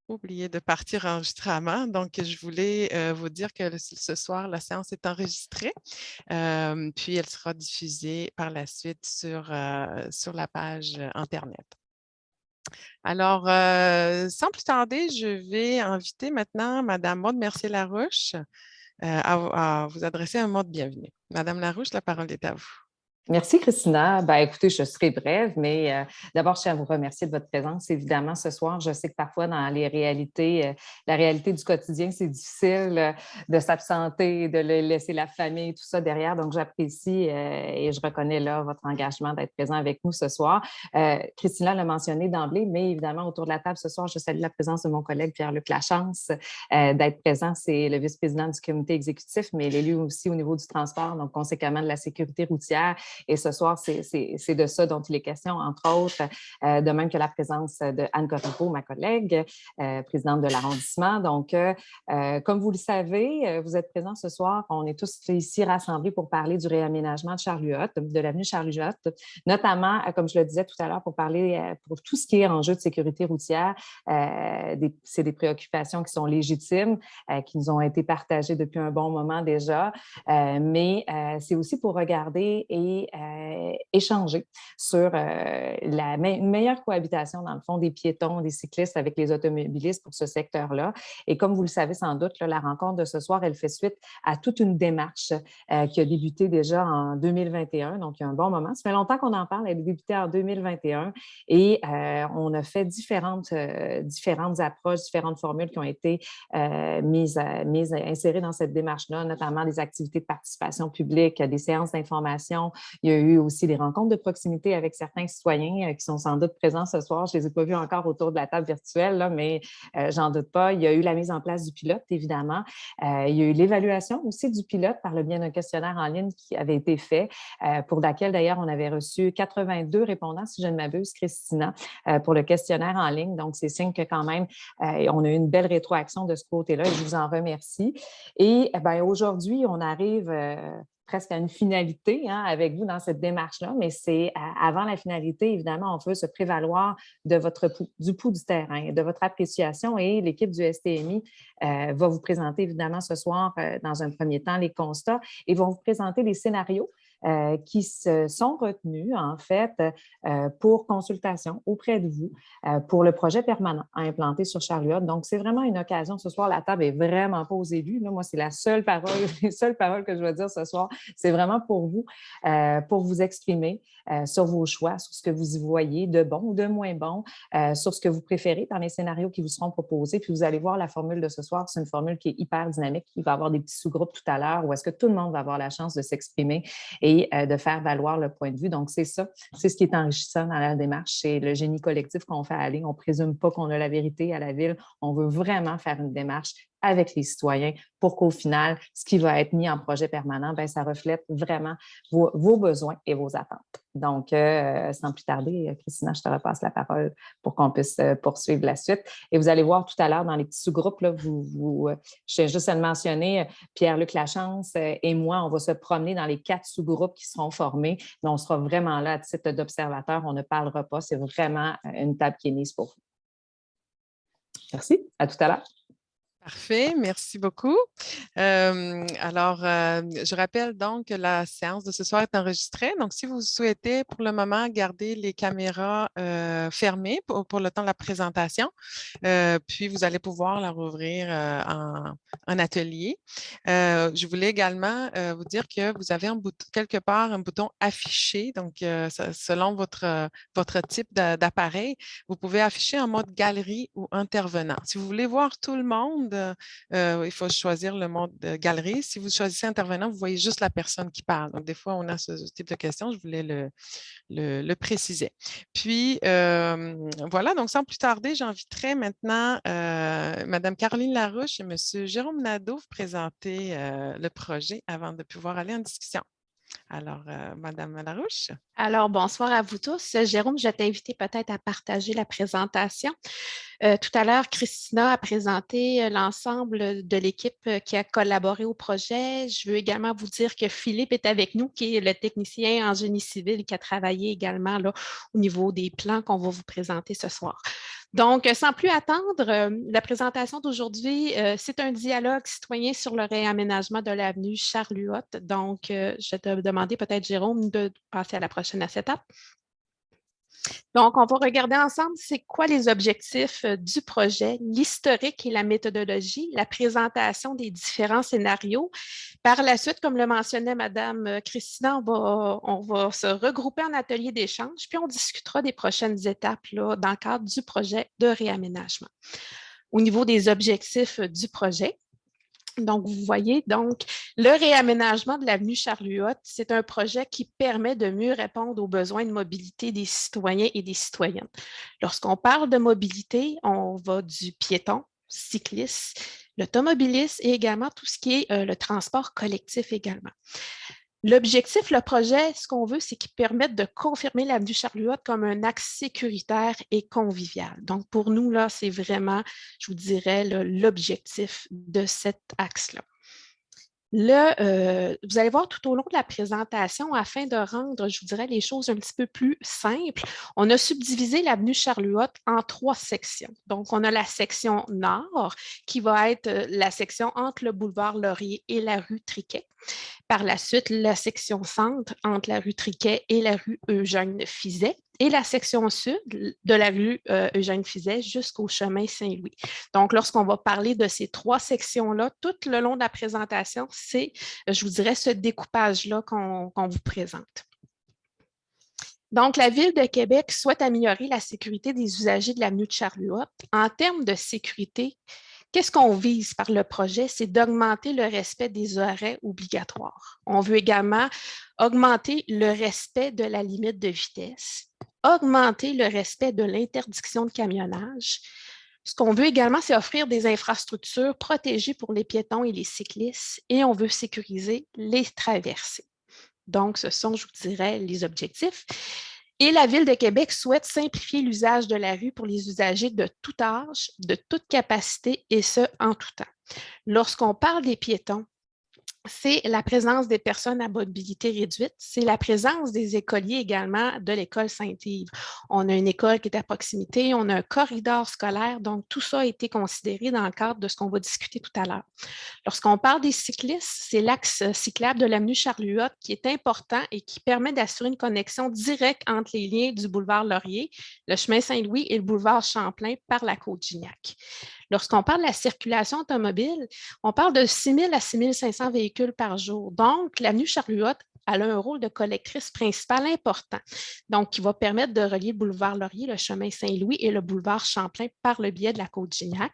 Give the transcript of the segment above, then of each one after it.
oublié de partir enregistrement. Donc, je voulais vous dire que ce soir, la séance est enregistrée, puis elle sera diffusée par la suite sur la page Internet. Alors, sans plus tarder, je vais inviter maintenant Madame Maude Mercier-Larouche à vous adresser un mot de bienvenue. Madame Larouche, la parole est à vous. Merci, Christina. Ben, écoutez, je serai brève, mais d'abord, je tiens à vous remercier de votre présence, évidemment, ce soir. Je sais que parfois, dans les réalités, la réalité du quotidien, c'est difficile de s'absenter, de laisser la famille, tout ça derrière. Donc, j'apprécie et je reconnais là votre engagement d'être présent avec nous ce soir. Christina l'a mentionné d'emblée, mais évidemment, autour de la table ce soir, je salue la présence de mon collègue Pierre-Luc Lachance d'être présent. C'est le vice-président du comité exécutif, mais l'élu aussi au niveau du transport, donc conséquemment de la sécurité routière. Et ce soir, c'est de ça dont il est question, entre autres, de même que la présence de Anne Corriveau, ma collègue, présidente de l'arrondissement. Donc, comme vous le savez, vous êtes présents ce soir. On est tous ici rassemblés pour parler du réaménagement de Charles-Huot, de l'avenue Charles-Huot, notamment, comme je le disais tout à l'heure, pour parler pour tout ce qui est enjeu de sécurité routière. C'est des préoccupations qui sont légitimes, qui nous ont été partagées depuis un bon moment déjà, mais c'est aussi pour regarder et échanger sur une meilleure cohabitation, dans le fond, des piétons, des cyclistes avec les automobilistes pour ce secteur-là. Et comme vous le savez sans doute, là, la rencontre de ce soir, elle fait suite à toute une démarche qui a débuté déjà en 2021, donc il y a un bon moment. Ça fait longtemps qu'on en parle, elle a débuté en 2021 et on a fait différentes approches, différentes formules qui ont été insérées dans cette démarche-là, notamment des activités de participation publique, des séances d'information. Il y a eu aussi des rencontres de proximité avec certains citoyens qui sont sans doute présents ce soir. Je ne les ai pas vus encore autour de la table virtuelle, là, mais j'en doute pas. Il y a eu la mise en place du pilote, évidemment. Il y a eu l'évaluation aussi du pilote par le biais d'un questionnaire en ligne qui avait été fait, pour laquelle d'ailleurs on avait reçu 82 répondants, si je ne m'abuse, Christina, pour le questionnaire en ligne. Donc, c'est signe que quand même, on a eu une belle rétroaction de ce côté-là et je vous en remercie. Et aujourd'hui, on arrive presque à une finalité avec vous dans cette démarche-là, mais c'est avant la finalité, évidemment, on veut se prévaloir du pouls du terrain, de votre appréciation et l'équipe du STMI va vous présenter évidemment ce soir, dans un premier temps, les constats et vont vous présenter les scénarios qui se sont retenus, en fait, pour consultation auprès de vous pour le projet permanent à implanter sur Charliot. Donc, c'est vraiment une occasion. Ce soir, la table est vraiment pas aux élus. Là, moi, c'est la seule parole, les seules paroles que je vais dire ce soir. C'est vraiment pour vous exprimer sur vos choix, sur ce que vous y voyez de bon ou de moins bon, sur ce que vous préférez dans les scénarios qui vous seront proposés. Puis, vous allez voir la formule de ce soir. C'est une formule qui est hyper dynamique. Il va y avoir des petits sous-groupes tout à l'heure où est-ce que tout le monde va avoir la chance de s'exprimer et de faire valoir le point de vue. Donc, c'est ça. C'est ce qui est enrichissant dans la démarche. C'est le génie collectif qu'on fait aller. On ne présume pas qu'on a la vérité à la ville. On veut vraiment faire une démarche avec les citoyens pour qu'au final, ce qui va être mis en projet permanent, ça reflète vraiment vos besoins et vos attentes. Donc, sans plus tarder, Christina, je te repasse la parole pour qu'on puisse poursuivre la suite. Et vous allez voir tout à l'heure dans les petits sous-groupes, là, je tiens juste à le mentionner, Pierre-Luc Lachance et moi, on va se promener dans les 4 sous-groupes qui seront formés. Mais on sera vraiment là à titre d'observateur. On ne parlera pas. C'est vraiment une table qui est mise pour vous. Merci. À tout à l'heure. Parfait, merci beaucoup. Je rappelle donc que la séance de ce soir est enregistrée. Donc, si vous souhaitez pour le moment garder les caméras fermées pour le temps de la présentation, puis vous allez pouvoir la rouvrir en atelier. Je voulais également vous dire que vous avez quelque part un bouton affiché. Donc, selon votre type d'appareil, vous pouvez afficher en mode galerie ou intervenant. Si vous voulez voir tout le monde, il faut choisir le mode galerie. Si vous choisissez intervenant, vous voyez juste la personne qui parle. Donc, des fois, on a ce type de questions. Je voulais le préciser. Puis, voilà. Donc, sans plus tarder, j'inviterai maintenant Mme Caroline Larouche et M. Jérôme Nadeau vous présenter le projet avant de pouvoir aller en discussion. Alors, Mme Larouche. Alors, bonsoir à vous tous. Jérôme, je vais t'inviter peut-être à partager la présentation. Tout à l'heure, Christina a présenté l'ensemble de l'équipe qui a collaboré au projet. Je veux également vous dire que Philippe est avec nous, qui est le technicien en génie civil qui a travaillé également là, au niveau des plans qu'on va vous présenter ce soir. Donc, sans plus attendre, la présentation d'aujourd'hui, c'est un dialogue citoyen sur le réaménagement de l'avenue Charles-Huot. Donc, je vais te demander peut-être, Jérôme, de passer à la prochaine étape. Donc, on va regarder ensemble c'est quoi les objectifs du projet, l'historique et la méthodologie, la présentation des différents scénarios. Par la suite, comme le mentionnait Mme Christina, on va se regrouper en atelier d'échange, puis on discutera des prochaines étapes là, dans le cadre du projet de réaménagement. Au niveau des objectifs du projet, donc, vous voyez, donc, le réaménagement de l'avenue Charles-Huot, c'est un projet qui permet de mieux répondre aux besoins de mobilité des citoyens et des citoyennes. Lorsqu'on parle de mobilité, on va du piéton, cycliste, l'automobiliste et également tout ce qui est le transport collectif également. L'objectif, le projet, ce qu'on veut, c'est qu'il permette de confirmer l'avenue Charles-Huot comme un axe sécuritaire et convivial. Donc, pour nous, là, c'est vraiment, je vous dirais, l'objectif de cet axe-là. Vous allez voir tout au long de la présentation, afin de rendre, je vous dirais, les choses un petit peu plus simples, on a subdivisé l'avenue Charles-Huot en 3 sections. Donc, on a la section nord, qui va être la section entre le boulevard Laurier et la rue Triquet. Par la suite, la section centre entre la rue Triquet et la rue Eugène-Fizet et la section sud de la rue Eugène-Fizet jusqu'au chemin Saint-Louis. Donc, lorsqu'on va parler de ces 3 sections-là, tout le long de la présentation, c'est, je vous dirais, ce découpage-là qu'on vous présente. Donc, la Ville de Québec souhaite améliorer la sécurité des usagers de l'avenue de Charles-Huot. En termes de sécurité, qu'est-ce qu'on vise par le projet? C'est d'augmenter le respect des arrêts obligatoires. On veut également augmenter le respect de la limite de vitesse, augmenter le respect de l'interdiction de camionnage. Ce qu'on veut également, c'est offrir des infrastructures protégées pour les piétons et les cyclistes et on veut sécuriser les traversées. Donc, ce sont, je vous dirais, les objectifs. Et la Ville de Québec souhaite simplifier l'usage de la rue pour les usagers de tout âge, de toute capacité, et ce, en tout temps. Lorsqu'on parle des piétons, c'est la présence des personnes à mobilité réduite, c'est la présence des écoliers également de l'école Sainte-Yves. On a une école qui est à proximité, on a un corridor scolaire, donc tout ça a été considéré dans le cadre de ce qu'on va discuter tout à l'heure. Lorsqu'on parle des cyclistes, c'est l'axe cyclable de l'avenue Charles-Huot qui est important et qui permet d'assurer une connexion directe entre les liens du boulevard Laurier, le chemin Saint-Louis et le boulevard Champlain par la Côte-Gignac. Lorsqu'on parle de la circulation automobile, on parle de 6 000 à 6 500 véhicules par jour. Donc, l'avenue Charles-Huot a un rôle de collectrice principale important, donc qui va permettre de relier le boulevard Laurier, le chemin Saint-Louis et le boulevard Champlain par le biais de la Côte-Gignac.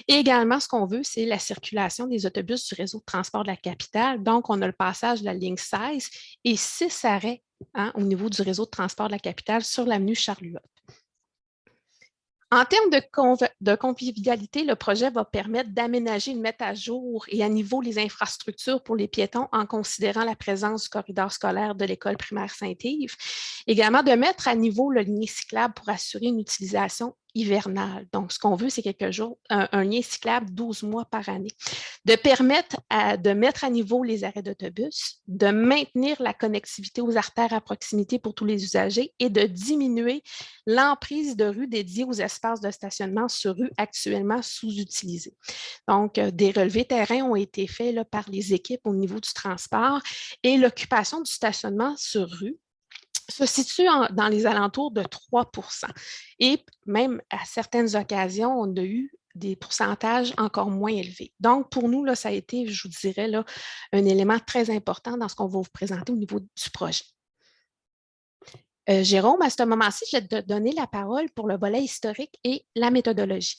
Et également, ce qu'on veut, c'est la circulation des autobus du réseau de transport de la capitale. Donc, on a le passage de la ligne 16 et 6 arrêts au niveau du réseau de transport de la capitale sur l'avenue Charles-Huot. En termes de convivialité, le projet va permettre d'aménager, de mettre à jour et à niveau les infrastructures pour les piétons en considérant la présence du corridor scolaire de l'école primaire Sainte-Yves. Également, de mettre à niveau le lien cyclable pour assurer une utilisation hivernale. Donc, ce qu'on veut, c'est un lien cyclable 12 mois par année. De permettre de mettre à niveau les arrêts d'autobus, de maintenir la connectivité aux artères à proximité pour tous les usagers et de diminuer l'emprise de rue dédiée aux espaces de stationnement sur rue actuellement sous-utilisés. Donc, des relevés terrain ont été faits là, par les équipes au niveau du transport et l'occupation du stationnement sur rue se situe dans les alentours de 3 %. Et même à certaines occasions, on a eu des pourcentages encore moins élevés. Donc, pour nous, là, ça a été, je vous dirais, là, un élément très important dans ce qu'on va vous présenter au niveau du projet. Jérôme, à ce moment-ci, je vais te donner la parole pour le volet historique et la méthodologie.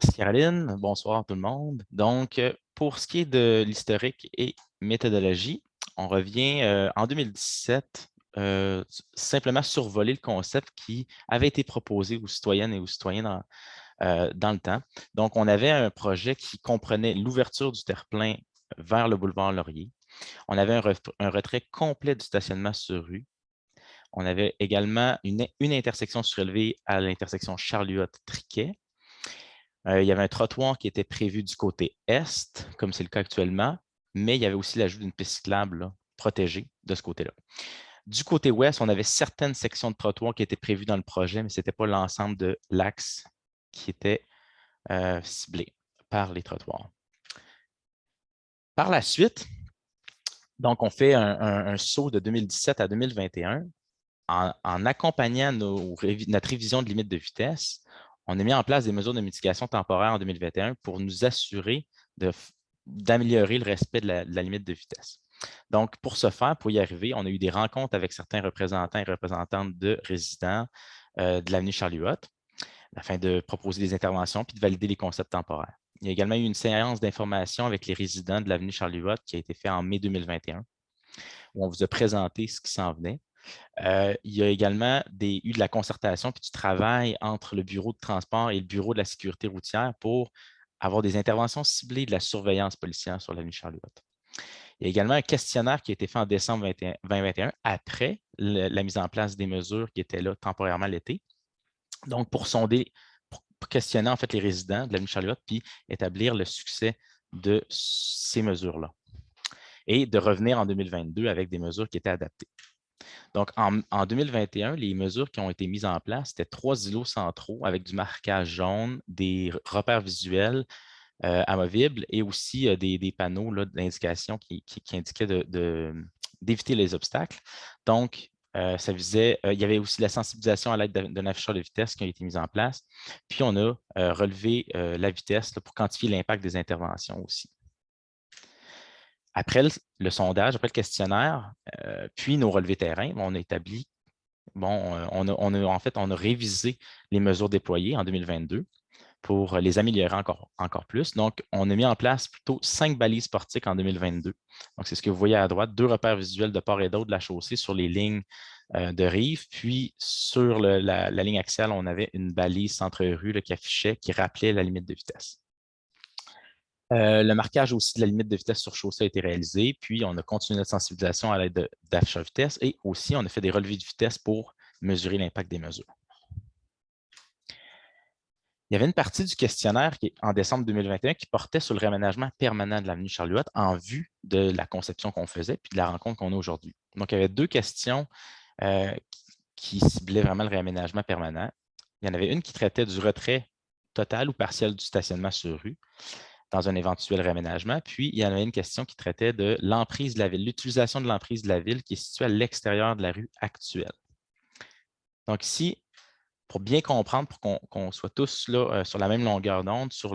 Merci Caroline, bonsoir tout le monde. Donc, pour ce qui est de l'historique et méthodologie, on revient en 2017, simplement survoler le concept qui avait été proposé aux citoyennes et aux citoyens dans le temps. Donc, on avait un projet qui comprenait l'ouverture du terre-plein vers le boulevard Laurier. On avait un retrait complet du stationnement sur rue. On avait également une intersection surélevée à l'intersection Charles-Huot-Triquet. Il y avait un trottoir qui était prévu du côté est, comme c'est le cas actuellement, mais il y avait aussi l'ajout d'une piste cyclable là, protégée de ce côté-là. Du côté ouest, on avait certaines sections de trottoirs qui étaient prévues dans le projet, mais ce n'était pas l'ensemble de l'axe qui était ciblé par les trottoirs. Par la suite, donc on fait un saut de 2017 à 2021. En accompagnant notre révision de limite de vitesse, on a mis en place des mesures de mitigation temporaire en 2021 pour nous assurer d'améliorer le respect de la limite de vitesse. Donc, pour ce faire, pour y arriver, on a eu des rencontres avec certains représentants et représentantes de résidents de l'avenue Charlie-Huot afin de proposer des interventions puis de valider les concepts temporaires. Il y a également eu une séance d'information avec les résidents de l'avenue Charlie-Huot qui a été faite en mai 2021, où on vous a présenté ce qui s'en venait. Il y a également eu de la concertation puis du travail entre le bureau de transport et le bureau de la sécurité routière pour avoir des interventions ciblées de la surveillance policière sur l'avenue Charlie-Huot. Il y a également un questionnaire qui a été fait en décembre 2021 après la mise en place des mesures qui étaient là temporairement l'été. Donc, pour questionner en fait les résidents de l'avenue Charlie-Huot puis établir le succès de ces mesures-là et de revenir en 2022 avec des mesures qui étaient adaptées. Donc, en 2021, les mesures qui ont été mises en place, c'était 3 îlots centraux avec du marquage jaune, des repères visuels amovibles et aussi des panneaux d'indication qui indiquaient d'éviter les obstacles. Donc, ça visait, il y avait aussi la sensibilisation à l'aide d'un afficheur de vitesse qui a été mis en place. Puis, on a relevé la vitesse pour quantifier l'impact des interventions aussi. Après le sondage, après le questionnaire, puis nos relevés terrain, on a établi, on a révisé les mesures déployées en 2022 pour les améliorer encore plus. Donc, on a mis en place plutôt 5 balises portiques en 2022. Donc, c'est ce que vous voyez à droite, 2 repères visuels de part et d'autre de la chaussée sur les lignes de rive. Puis, sur la ligne axiale, on avait une balise centre-rue qui rappelait la limite de vitesse. Le marquage aussi de la limite de vitesse sur chaussée a été réalisé, puis on a continué notre sensibilisation à l'aide d'afficheurs de vitesse et aussi on a fait des relevés de vitesse pour mesurer l'impact des mesures. Il y avait une partie du questionnaire en décembre 2021 qui portait sur le réaménagement permanent de l'avenue Charlie-Huot en vue de la conception qu'on faisait puis de la rencontre qu'on a aujourd'hui. Donc, il y avait 2 questions qui ciblaient vraiment le réaménagement permanent. Il y en avait une qui traitait du retrait total ou partiel du stationnement sur rue dans un éventuel réaménagement. Puis, il y en avait une question qui traitait de l'emprise de la ville, l'utilisation de l'emprise de la ville qui est située à l'extérieur de la rue actuelle. Donc ici, pour bien comprendre, pour qu'on soit tous là, sur la même longueur d'onde, sur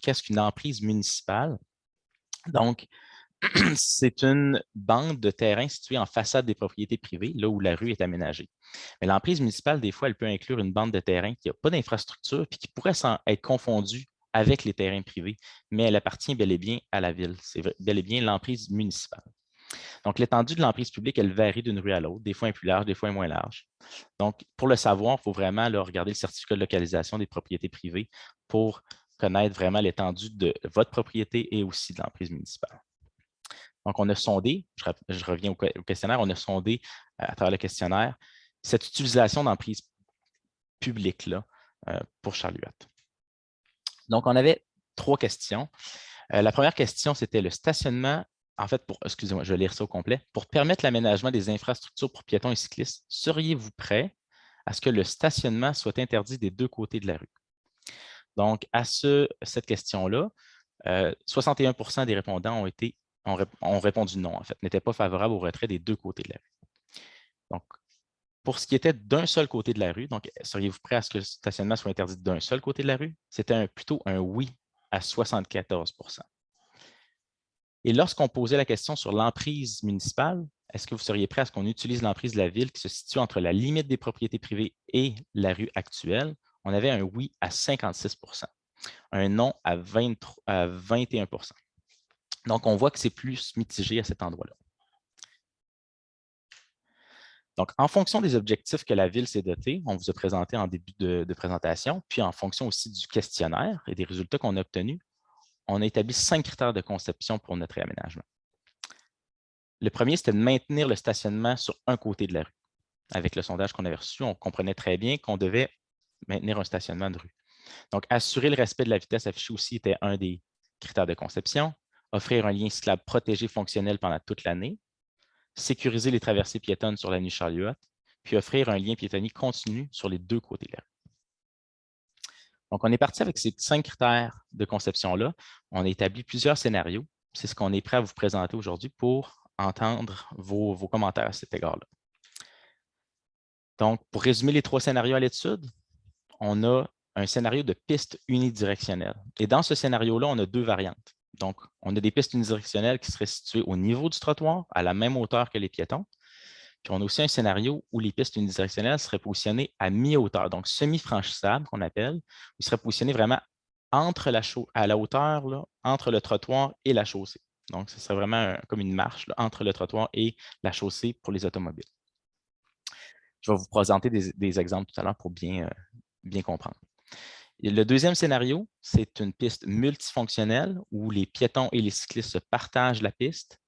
qu'est-ce qu'une emprise municipale. Donc, c'est une bande de terrain située en façade des propriétés privées, là où la rue est aménagée. Mais l'emprise municipale, des fois, elle peut inclure une bande de terrain qui n'a pas d'infrastructure et qui pourrait être confondue avec les terrains privés, mais elle appartient bel et bien à la ville. C'est bel et bien l'emprise municipale. Donc, l'étendue de l'emprise publique, elle varie d'une rue à l'autre. Des fois, elle est plus large, des fois, elle est moins large. Donc, pour le savoir, il faut vraiment regarder le certificat de localisation des propriétés privées pour connaître vraiment l'étendue de votre propriété et aussi de l'emprise municipale. Donc, on a sondé, je reviens au questionnaire, on a sondé à travers le questionnaire cette utilisation d'emprise publique-là pour Charlie-Huot. Donc, on avait 3 questions. La première question, c'était le stationnement. En fait, excusez-moi, je vais lire ça au complet. Pour permettre l'aménagement des infrastructures pour piétons et cyclistes, seriez-vous prêt à ce que le stationnement soit interdit des 2 côtés de la rue? Donc, à cette question-là, 61% des répondants ont répondu non, en fait, n'étaient pas favorables au retrait des 2 côtés de la rue. Donc, pour ce qui était d'un seul côté de la rue, donc seriez-vous prêt à ce que le stationnement soit interdit d'un seul côté de la rue? C'était plutôt un oui à 74%. Et lorsqu'on posait la question sur l'emprise municipale, est-ce que vous seriez prêt à ce qu'on utilise l'emprise de la ville qui se situe entre la limite des propriétés privées et la rue actuelle? On avait un oui à 56%, un non à 21%. Donc, on voit que c'est plus mitigé à cet endroit-là. Donc, en fonction des objectifs que la ville s'est dotée, on vous a présenté en début de présentation, puis en fonction aussi du questionnaire et des résultats qu'on a obtenus, on a établi 5 critères de conception pour notre réaménagement. Le premier, c'était de maintenir le stationnement sur un côté de la rue. Avec le sondage qu'on avait reçu, on comprenait très bien qu'on devait maintenir un stationnement de rue. Donc, assurer le respect de la vitesse affichée aussi était un des critères de conception. Offrir un lien cyclable protégé fonctionnel pendant toute l'année. sécuriser les traversées piétonnes sur l'avenue Charlie-Huot, puis offrir un lien piétonnier continu sur les deux côtés de la rue. Donc, on est parti avec ces 5 critères de conception-là. On a établi plusieurs scénarios. C'est ce qu'on est prêt à vous présenter aujourd'hui pour entendre vos commentaires à cet égard-là. Donc, pour résumer les 3 scénarios à l'étude, on a un scénario de piste unidirectionnelle. Et dans ce scénario-là, on a 2 variantes. Donc, on a des pistes unidirectionnelles qui seraient situées au niveau du trottoir, à la même hauteur que les piétons. Puis, on a aussi un scénario où les pistes unidirectionnelles seraient positionnées à mi-hauteur, donc semi-franchissables qu'on appelle, où ils seraient positionnés vraiment à la hauteur, là, entre le trottoir et la chaussée. Donc, ce serait vraiment comme une marche là, entre le trottoir et la chaussée pour les automobiles. Je vais vous présenter des exemples tout à l'heure pour bien comprendre. Et le deuxième scénario, c'est une piste multifonctionnelle où les piétons et les cyclistes se partagent la piste.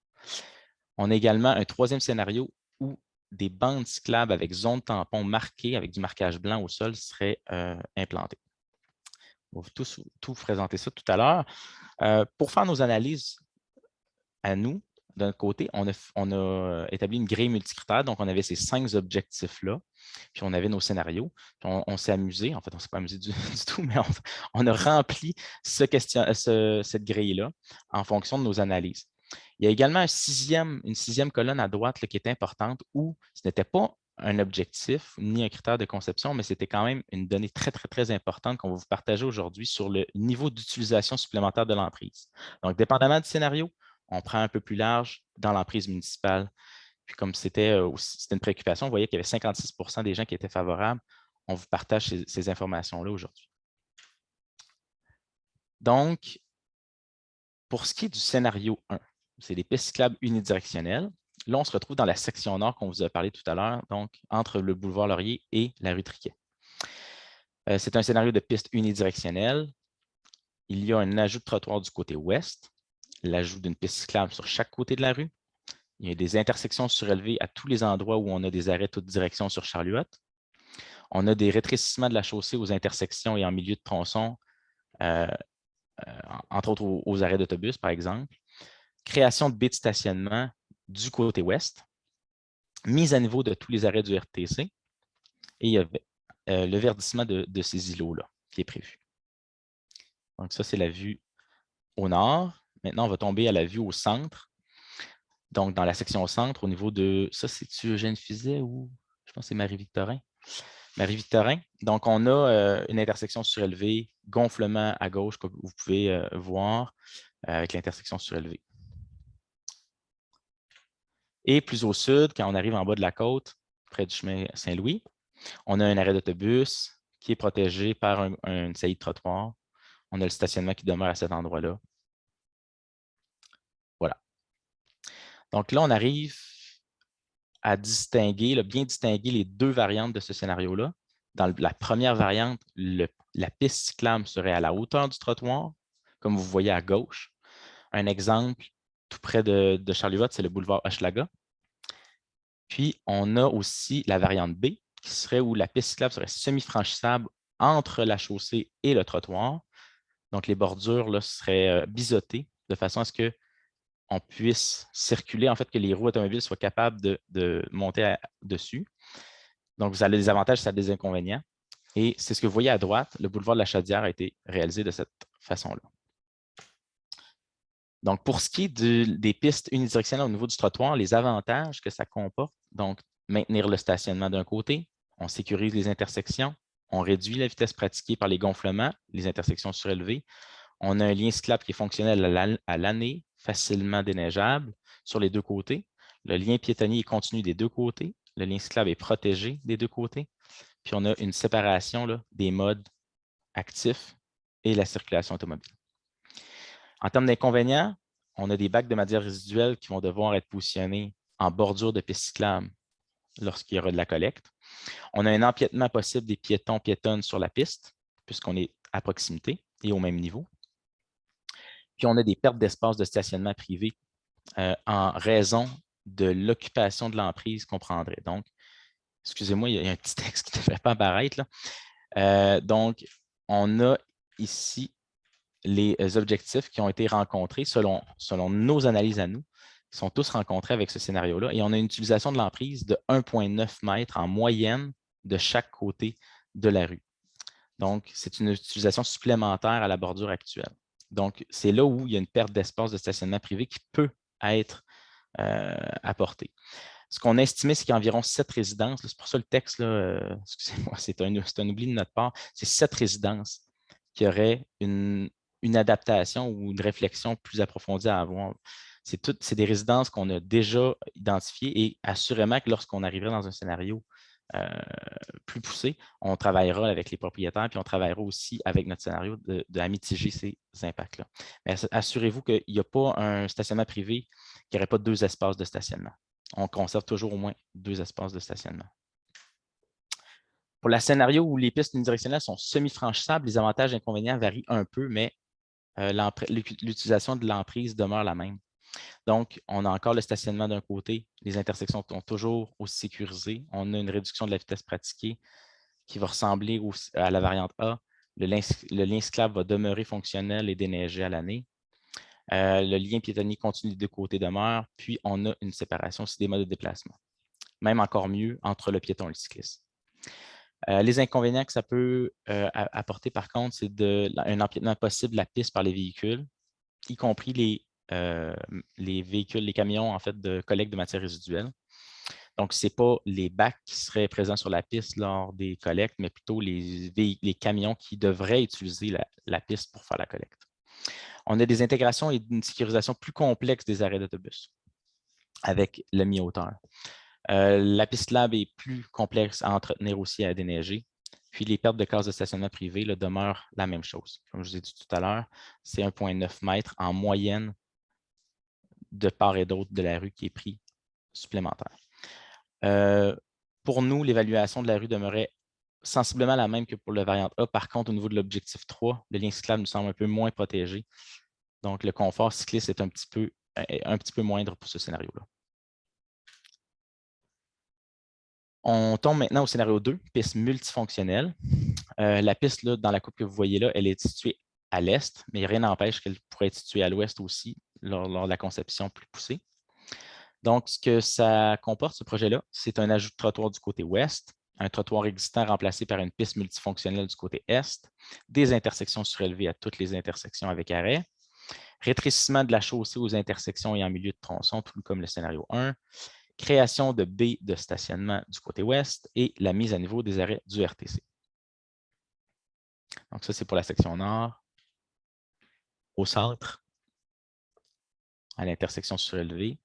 On a également un troisième scénario où des bandes cyclables avec zone tampon marquées avec du marquage blanc au sol seraient implantées. On va tout présenter ça tout à l'heure. Pour faire nos analyses à nous, d'un côté, on a établi une grille multicritère, donc on avait ces 5 objectifs-là, puis on avait nos scénarios. On s'est amusé, en fait, on ne s'est pas amusé du tout, mais on a rempli cette grille-là en fonction de nos analyses. Il y a également une sixième colonne à droite là, qui est importante où ce n'était pas un objectif ni un critère de conception, mais c'était quand même une donnée très, très, très importante qu'on va vous partager aujourd'hui sur le niveau d'utilisation supplémentaire de l'emprise. Donc, dépendamment du scénario, on prend un peu plus large dans l'emprise municipale. Puis comme c'était une préoccupation, vous voyez qu'il y avait 56 des gens qui étaient favorables. On vous partage ces informations-là aujourd'hui. Donc, pour ce qui est du scénario 1, c'est des pistes cyclables unidirectionnelles. Là, on se retrouve dans la section nord qu'on vous a parlé tout à l'heure, donc entre le boulevard Laurier et la rue Triquet. C'est un scénario de piste unidirectionnelle. Il y a un ajout de trottoir du côté ouest, l'ajout d'une piste cyclable sur chaque côté de la rue. Il y a des intersections surélevées à tous les endroits où on a des arrêts toutes directions sur Charlie-Huot. On a des rétrécissements de la chaussée aux intersections et en milieu de tronçon, entre autres aux arrêts d'autobus, par exemple. Création de baies de stationnement du côté ouest. Mise à niveau de tous les arrêts du RTC. Et il y avait le verdissement de ces îlots-là qui est prévu. Donc ça, c'est la vue au nord. Maintenant, on va tomber à la vue au centre. Donc, dans la section au centre, au niveau de... Ça, c'est-tu Eugène Fizet ou... Je pense que c'est Marie-Victorin. Marie-Victorin. Donc, on a une intersection surélevée, gonflement à gauche, comme vous pouvez voir, avec l'intersection surélevée. Et plus au sud, quand on arrive en bas de la côte, près du chemin Saint-Louis, on a un arrêt d'autobus qui est protégé par une saillie de trottoir. On a le stationnement qui demeure à cet endroit-là. Voilà. Donc là, on arrive à distinguer, bien distinguer les 2 variantes de ce scénario-là. Dans la première variante, la piste cyclable serait à la hauteur du trottoir, comme vous voyez à gauche. Un exemple, tout près de Charlie-Huot, c'est le boulevard Hochelaga. Puis, on a aussi la variante B, qui serait où la piste cyclable serait semi-franchissable entre la chaussée et le trottoir. Donc, les bordures là, seraient biseautées de façon à ce qu'on puisse circuler, en fait, que les roues automobiles soient capables de monter dessus. Donc, vous avez des avantages, ça a des inconvénients. Et c'est ce que vous voyez à droite, le boulevard de la Chaudière a été réalisé de cette façon-là. Donc, pour ce qui est des pistes unidirectionnelles au niveau du trottoir, les avantages que ça comporte, donc maintenir le stationnement d'un côté, on sécurise les intersections, on réduit la vitesse pratiquée par les gonflements, les intersections surélevées, on a un lien cyclable qui est fonctionnel à l'année, facilement déneigeable sur les 2 côtés. Le lien piétonnier est continu des 2 côtés, le lien cyclable est protégé des 2 côtés, puis on a une séparation là, des modes actifs et la circulation automobile. En termes d'inconvénients, on a des bacs de matière résiduelle qui vont devoir être positionnés en bordure de piste cyclable lorsqu'il y aura de la collecte. On a un empiètement possible des piétons-piétonnes sur la piste, puisqu'on est à proximité et au même niveau. Puis on a des pertes d'espace de stationnement privé en raison de l'occupation de l'emprise qu'on prendrait. Donc, excusez-moi, il y a un petit texte qui ne devrait pas apparaître là. Donc, on a ici les objectifs qui ont été rencontrés selon nos analyses à nous. qui sont tous rencontrés avec ce scénario-là. Et on a une utilisation de l'emprise de 1,9 mètres en moyenne de chaque côté de la rue. Donc, c'est une utilisation supplémentaire à la bordure actuelle. Donc, c'est là où il y a une perte d'espace de stationnement privé qui peut être apportée. Ce qu'on a estimé, c'est qu'il y a environ 7 résidences. C'est pour ça le texte, excusez-moi, c'est un oubli de notre part. C'est 7 résidences qui auraient une adaptation ou une réflexion plus approfondie à avoir. C'est des résidences qu'on a déjà identifiées et assurément que lorsqu'on arriverait dans un scénario plus poussé, on travaillera avec les propriétaires puis on travaillera aussi avec notre scénario à mitiger ces impacts-là. Mais assurez-vous qu'il n'y a pas un stationnement privé qui n'aurait pas 2 espaces de stationnement. On conserve toujours au moins 2 espaces de stationnement. Pour le scénario où les pistes unidirectionnelles sont semi-franchissables, les avantages et inconvénients varient un peu, mais l'utilisation de l'emprise demeure la même. Donc, on a encore le stationnement d'un côté. Les intersections sont toujours aussi sécurisées. On a une réduction de la vitesse pratiquée qui va ressembler à la variante A. Le lien cyclable va demeurer fonctionnel et déneigé à l'année. Le lien piétonnier continu des 2 côtés demeure. Puis, on a une séparation aussi des modes de déplacement. Même encore mieux entre le piéton et le cycliste. Les inconvénients que ça peut apporter, par contre, c'est un empiètement possible de la piste par les véhicules, y compris les véhicules, les camions en fait, de collecte de matières résiduelles. Donc, ce n'est pas les bacs qui seraient présents sur la piste lors des collectes, mais plutôt les camions qui devraient utiliser la piste pour faire la collecte. On a des intégrations et une sécurisation plus complexe des arrêts d'autobus avec le mi-hauteur. La piste lab est plus complexe à entretenir aussi et à déneiger. Puis les pertes de cases de stationnement privé demeurent la même chose. Comme je vous ai dit tout à l'heure, c'est 1,9 mètres en moyenne de part et d'autre de la rue qui est pris supplémentaire. Pour nous, l'évaluation de la rue demeurait sensiblement la même que pour la variante A. Par contre, au niveau de l'objectif 3, le lien cyclable nous semble un peu moins protégé. Donc, le confort cycliste est un petit peu moindre pour ce scénario-là. On tombe maintenant au scénario 2, piste multifonctionnelle. La piste, dans la coupe que vous voyez là, elle est située à l'est, mais rien n'empêche qu'elle pourrait être située à l'ouest aussi lors de la conception plus poussée. Donc, ce que ça comporte, ce projet-là, c'est un ajout de trottoir du côté ouest, un trottoir existant remplacé par une piste multifonctionnelle du côté est, des intersections surélevées à toutes les intersections avec arrêt, rétrécissement de la chaussée aux intersections et en milieu de tronçon, tout comme le scénario 1, création de baies de stationnement du côté ouest et la mise à niveau des arrêts du RTC. Donc, ça, c'est pour la section nord. Au centre, à l'intersection surélevée.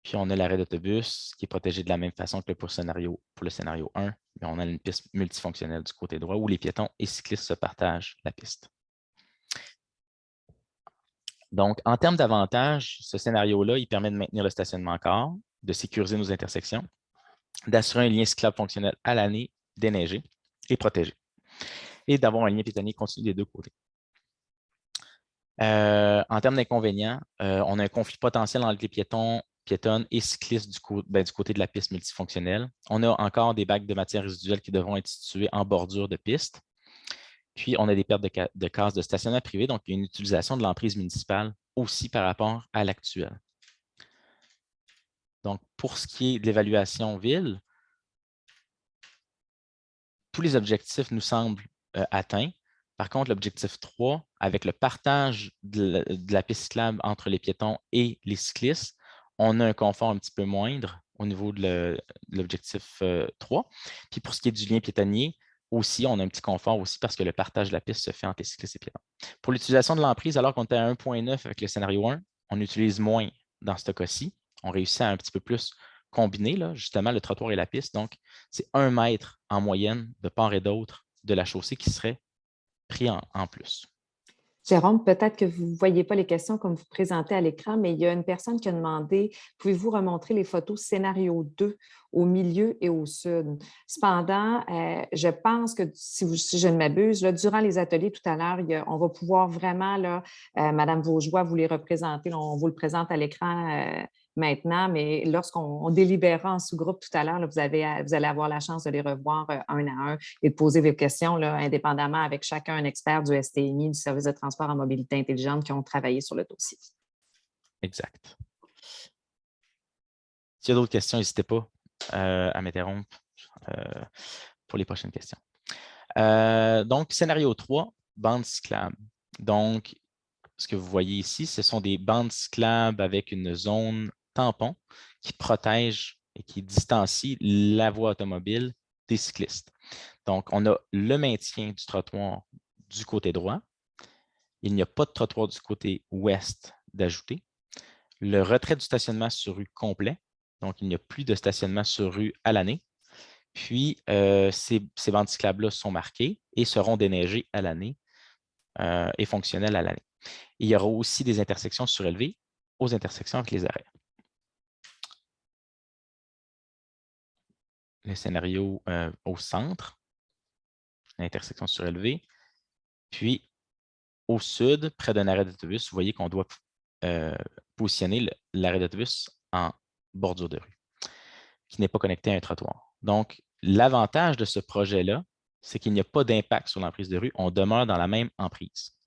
Puis, on a l'arrêt d'autobus qui est protégé de la même façon que pour le scénario 1, mais on a une piste multifonctionnelle du côté droit où les piétons et cyclistes se partagent la piste. Donc, en termes d'avantages, ce scénario-là, il permet de maintenir le stationnement en corps, de sécuriser nos intersections, d'assurer un lien cyclable fonctionnel à l'année, déneigé et protégé, et d'avoir un lien piétonnier continu des 2 côtés. En termes d'inconvénients, on a un conflit potentiel entre les piétonnes et cyclistes du côté de la piste multifonctionnelle. On a encore des bacs de matières résiduelles qui devront être situés en bordure de piste. Puis, on a des pertes de cases de stationnement privé, donc il y a une utilisation de l'emprise municipale aussi par rapport à l'actuel. Donc, pour ce qui est de l'évaluation ville, tous les objectifs nous semblent atteints. Par contre, l'objectif 3, avec le partage de la piste cyclable entre les piétons et les cyclistes, on a un confort un petit peu moindre au niveau de l'objectif 3. Puis pour ce qui est du lien piétonnier, aussi, on a un petit confort aussi parce que le partage de la piste se fait entre les cyclistes et piétons. Pour l'utilisation de l'emprise, alors qu'on était à 1,9 avec le scénario 1, on utilise moins dans ce cas-ci. On réussit à un petit peu plus combiner, là, justement, le trottoir et la piste. Donc, c'est 1 mètre en moyenne de part et d'autre de la chaussée qui serait pris en plus. Jérôme, peut-être que vous ne voyez pas les questions comme vous présentez à l'écran, mais il y a une personne qui a demandé, pouvez-vous remontrer les photos scénario 2 au milieu et au sud? Cependant, je pense que si je ne m'abuse, durant les ateliers tout à l'heure, on va pouvoir vraiment, Madame Vaugeois, vous les représenter. On vous le présente à l'écran maintenant, mais lorsqu'on délibérera en sous-groupe tout à l'heure, vous allez avoir la chance de les revoir un à un et de poser vos questions indépendamment avec chacun un expert du STMI, du Service de transport en mobilité intelligente qui ont travaillé sur le dossier. Exact. S'il y a d'autres questions, n'hésitez pas à m'interrompre pour les prochaines questions. Donc, scénario 3, bandes cyclables. Donc, ce que vous voyez ici, ce sont des bandes cyclables avec une zone tampon qui protège et qui distancie la voie automobile des cyclistes. Donc, on a le maintien du trottoir du côté droit. Il n'y a pas de trottoir du côté ouest d'ajouter. Le retrait du stationnement sur rue complet. Donc, il n'y a plus de stationnement sur rue à l'année. Puis, ces bandes cyclables-là sont marquées et seront déneigées à l'année et fonctionnelles à l'année. Il y aura aussi des intersections surélevées aux intersections avec les arrêts. Le scénario au centre, l'intersection surélevée. Puis, au sud, près d'un arrêt d'autobus, vous voyez qu'on doit positionner l'arrêt d'autobus en bordure de rue, qui n'est pas connecté à un trottoir. Donc, l'avantage de ce projet-là, c'est qu'il n'y a pas d'impact sur l'emprise de rue. On demeure dans la même emprise.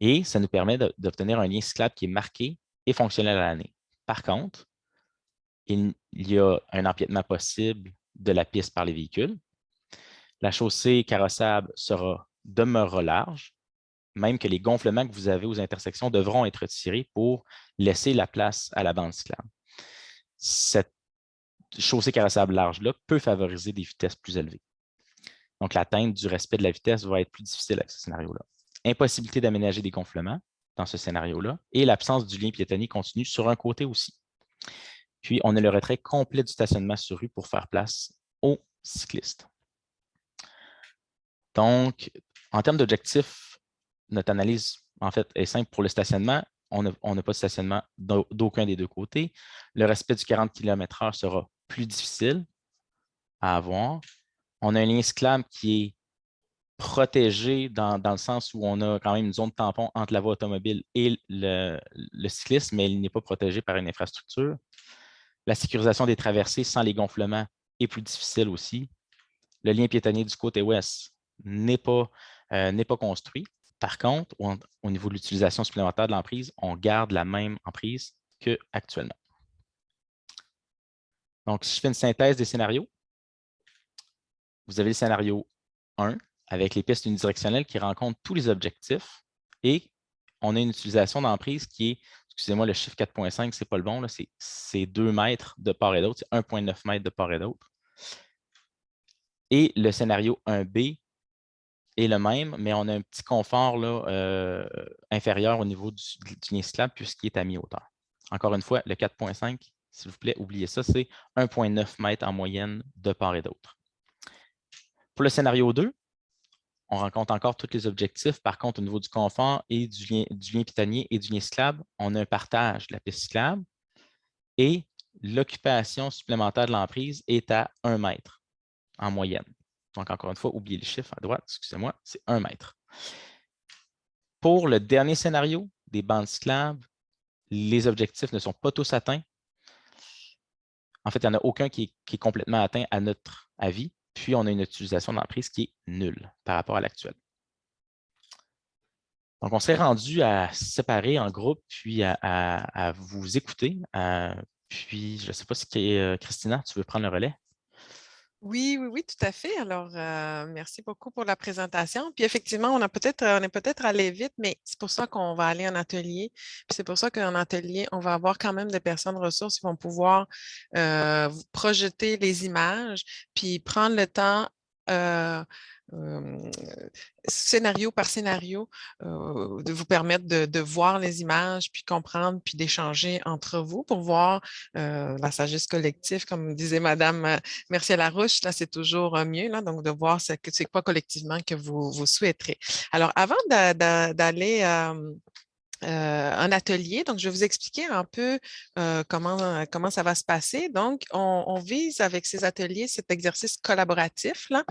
Et ça nous permet d'obtenir un lien cyclable qui est marqué et fonctionnel à l'année. Par contre, il y a un empiètement possible de la piste par les véhicules. La chaussée carrossable demeurera large, même que les gonflements que vous avez aux intersections devront être retirés pour laisser la place à la bande cyclable. Cette chaussée carrossable large-là peut favoriser des vitesses plus élevées. Donc, l'atteinte du respect de la vitesse va être plus difficile avec ce scénario-là. Impossibilité d'aménager des gonflements dans ce scénario-là et l'absence du lien piétonnier continu sur un côté aussi. Puis, on a le retrait complet du stationnement sur rue pour faire place aux cyclistes. Donc, en termes d'objectifs, notre analyse, en fait, est simple. Pour le stationnement, on n'a pas de stationnement d'aucun des deux côtés. Le respect du 40 km/h sera plus difficile à avoir. On a un lien cyclable qui est protégé dans le sens où on a quand même une zone tampon entre la voie automobile et le cycliste, mais il n'est pas protégé par une infrastructure. La sécurisation des traversées sans les gonflements est plus difficile aussi. Le lien piétonnier du côté ouest n'est pas construit. Par contre, au niveau de l'utilisation supplémentaire de l'emprise, on garde la même emprise qu'actuellement. Donc, si je fais une synthèse des scénarios, vous avez le scénario 1 avec les pistes unidirectionnelles qui rencontrent tous les objectifs et on a une utilisation d'emprise qui est, excusez-moi, le chiffre 4.5, ce n'est pas le bon, c'est 2 mètres de part et d'autre, c'est 1,9 mètres de part et d'autre. Et le scénario 1B est le même, mais on a un petit confort là, inférieur au niveau du lien cyclable puisqu'il est à mi-hauteur. Encore une fois, le 4.5, s'il vous plaît, oubliez ça, c'est 1,9 mètres en moyenne de part et d'autre. Pour le scénario 2, on rencontre encore tous les objectifs. Par contre, au niveau du confort et du lien piétonnier et du lien cyclable, on a un partage de la piste cyclable et l'occupation supplémentaire de l'emprise est à 1 mètre en moyenne. Donc, encore une fois, oubliez les chiffres à droite, excusez-moi, c'est 1 mètre. Pour le dernier scénario des bandes cyclables, les objectifs ne sont pas tous atteints. En fait, il n'y en a aucun qui est complètement atteint à notre avis. Puis, on a une utilisation de l'emprise qui est nulle par rapport à l'actuel. Donc, on s'est rendu à se séparer en groupe, puis à vous écouter. Puis, je ne sais pas si Christina, tu veux prendre le relais? Oui, tout à fait. Alors, merci beaucoup pour la présentation. Puis effectivement, on est peut-être allé vite, mais c'est pour ça qu'on va aller en atelier. Puis c'est pour ça qu'en atelier, on va avoir quand même des personnes ressources qui vont pouvoir projeter les images, puis prendre le temps scénario par scénario, de vous permettre de voir les images, puis comprendre, puis d'échanger entre vous pour voir la sagesse collective, comme disait Madame Mercier-Larouche, là, c'est toujours mieux, là, donc de voir c'est quoi collectivement que vous souhaiterez. Alors, avant d'aller un atelier. Donc, je vais vous expliquer un peu comment ça va se passer. Donc, on vise avec ces ateliers cet exercice collaboratif, là,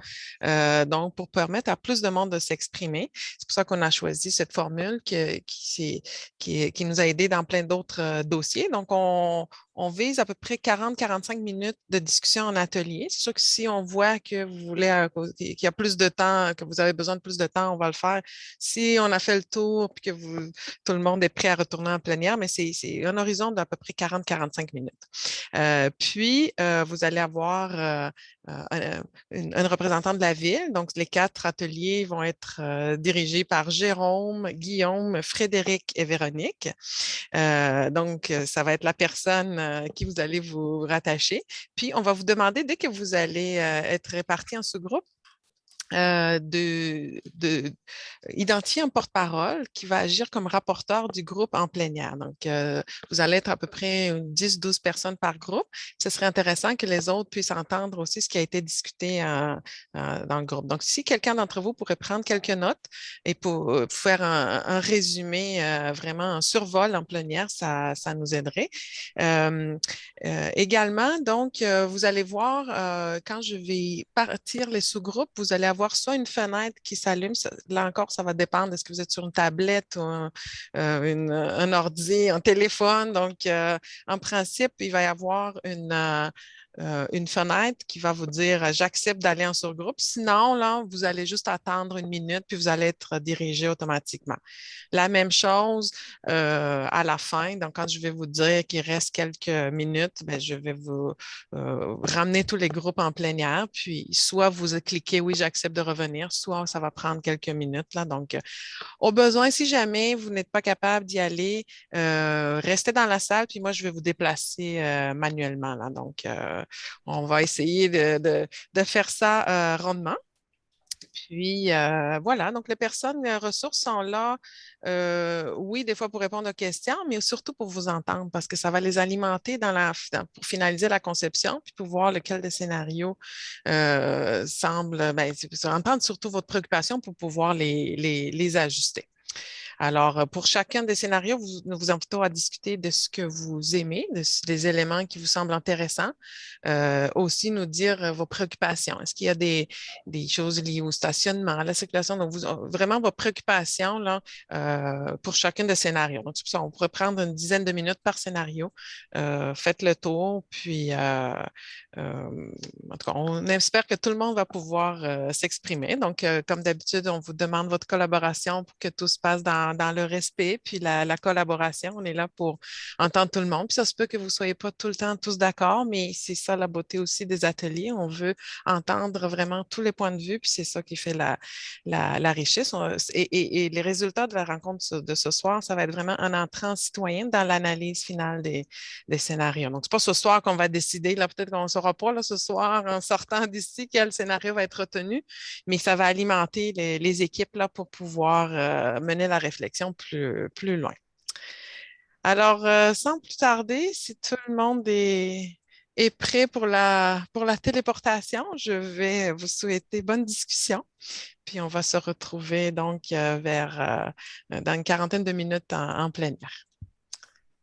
donc pour permettre à plus de monde de s'exprimer. C'est pour ça qu'on a choisi cette formule qui nous a aidés dans plein d'autres dossiers. Donc, on vise à peu près 40-45 minutes de discussion en atelier. C'est sûr que si on voit que vous voulez qu'il y a plus de temps, que vous avez besoin de plus de temps, on va le faire. Si on a fait le tour et que tout le le monde est prêt à retourner en plénière, mais c'est un horizon d'à peu près 40-45 minutes. Puis, vous allez avoir une représentante de la ville. Donc, les 4 ateliers vont être dirigés par Jérôme, Guillaume, Frédéric et Véronique. Donc, ça va être la personne qui vous allez vous rattacher. Puis, on va vous demander, dès que vous allez être répartis en sous-groupe, identifier un porte-parole qui va agir comme rapporteur du groupe en plénière. Donc, vous allez être à peu près 10-12 personnes par groupe. Ce serait intéressant que les autres puissent entendre aussi ce qui a été discuté dans le groupe. Donc, si quelqu'un d'entre vous pourrait prendre quelques notes et pour faire un résumé, vraiment un survol en plénière, ça nous aiderait. Également, donc, vous allez voir, quand je vais partir les sous-groupes, vous allez avoir soit une fenêtre qui s'allume, là encore, ça va dépendre, est-ce que vous êtes sur une tablette ou un ordi, un téléphone. Donc, en principe, il va y avoir une fenêtre qui va vous dire j'accepte d'aller en surgroupe. Sinon, là, vous allez juste attendre une minute puis vous allez être dirigé automatiquement. La même chose à la fin. Donc, quand je vais vous dire qu'il reste quelques minutes, ben, je vais vous ramener tous les groupes en plénière. Puis, soit vous cliquez oui, j'accepte de revenir, soit ça va prendre quelques minutes. Là. Donc, au besoin, si jamais vous n'êtes pas capable d'y aller, restez dans la salle, puis moi, je vais vous déplacer manuellement. Là. Donc, on va essayer de faire ça rondement. Puis voilà, donc les personnes ressources sont là, oui, des fois pour répondre aux questions, mais surtout pour vous entendre parce que ça va les alimenter pour finaliser la conception, puis pour voir lequel des scénarios semble, ben, entendre surtout votre préoccupation pour pouvoir les ajuster. Alors, pour chacun des scénarios, nous vous invitons à discuter de ce que vous aimez, des éléments qui vous semblent intéressants. Aussi, nous dire vos préoccupations. Est-ce qu'il y a des choses liées au stationnement, à la circulation? Donc, vraiment vos préoccupations là, pour chacun des scénarios. Donc, c'est pour ça, on pourrait prendre une dizaine de minutes par scénario. Faites le tour, puis en tout cas, on espère que tout le monde va pouvoir s'exprimer. Donc, comme d'habitude, on vous demande votre collaboration pour que tout se passe dans le respect, puis la collaboration. On est là pour entendre tout le monde. Puis ça se peut que vous ne soyez pas tout le temps tous d'accord, mais c'est ça la beauté aussi des ateliers. On veut entendre vraiment tous les points de vue, puis c'est ça qui fait la richesse. Et les résultats de la rencontre de ce soir, ça va être vraiment un entrant citoyen dans l'analyse finale des scénarios. Donc, c'est pas ce soir qu'on va décider, là, peut-être qu'on ne saura pas là, ce soir en sortant d'ici quel scénario va être retenu, mais ça va alimenter les équipes là, pour pouvoir mener la réflexion plus loin. Alors, sans plus tarder, si tout le monde est prêt pour la téléportation, je vais vous souhaiter bonne discussion. Puis on va se retrouver donc dans une quarantaine de minutes en plein air.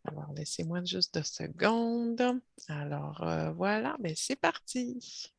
Alors, laissez-moi juste 2 secondes. Alors, voilà, ben, c'est parti.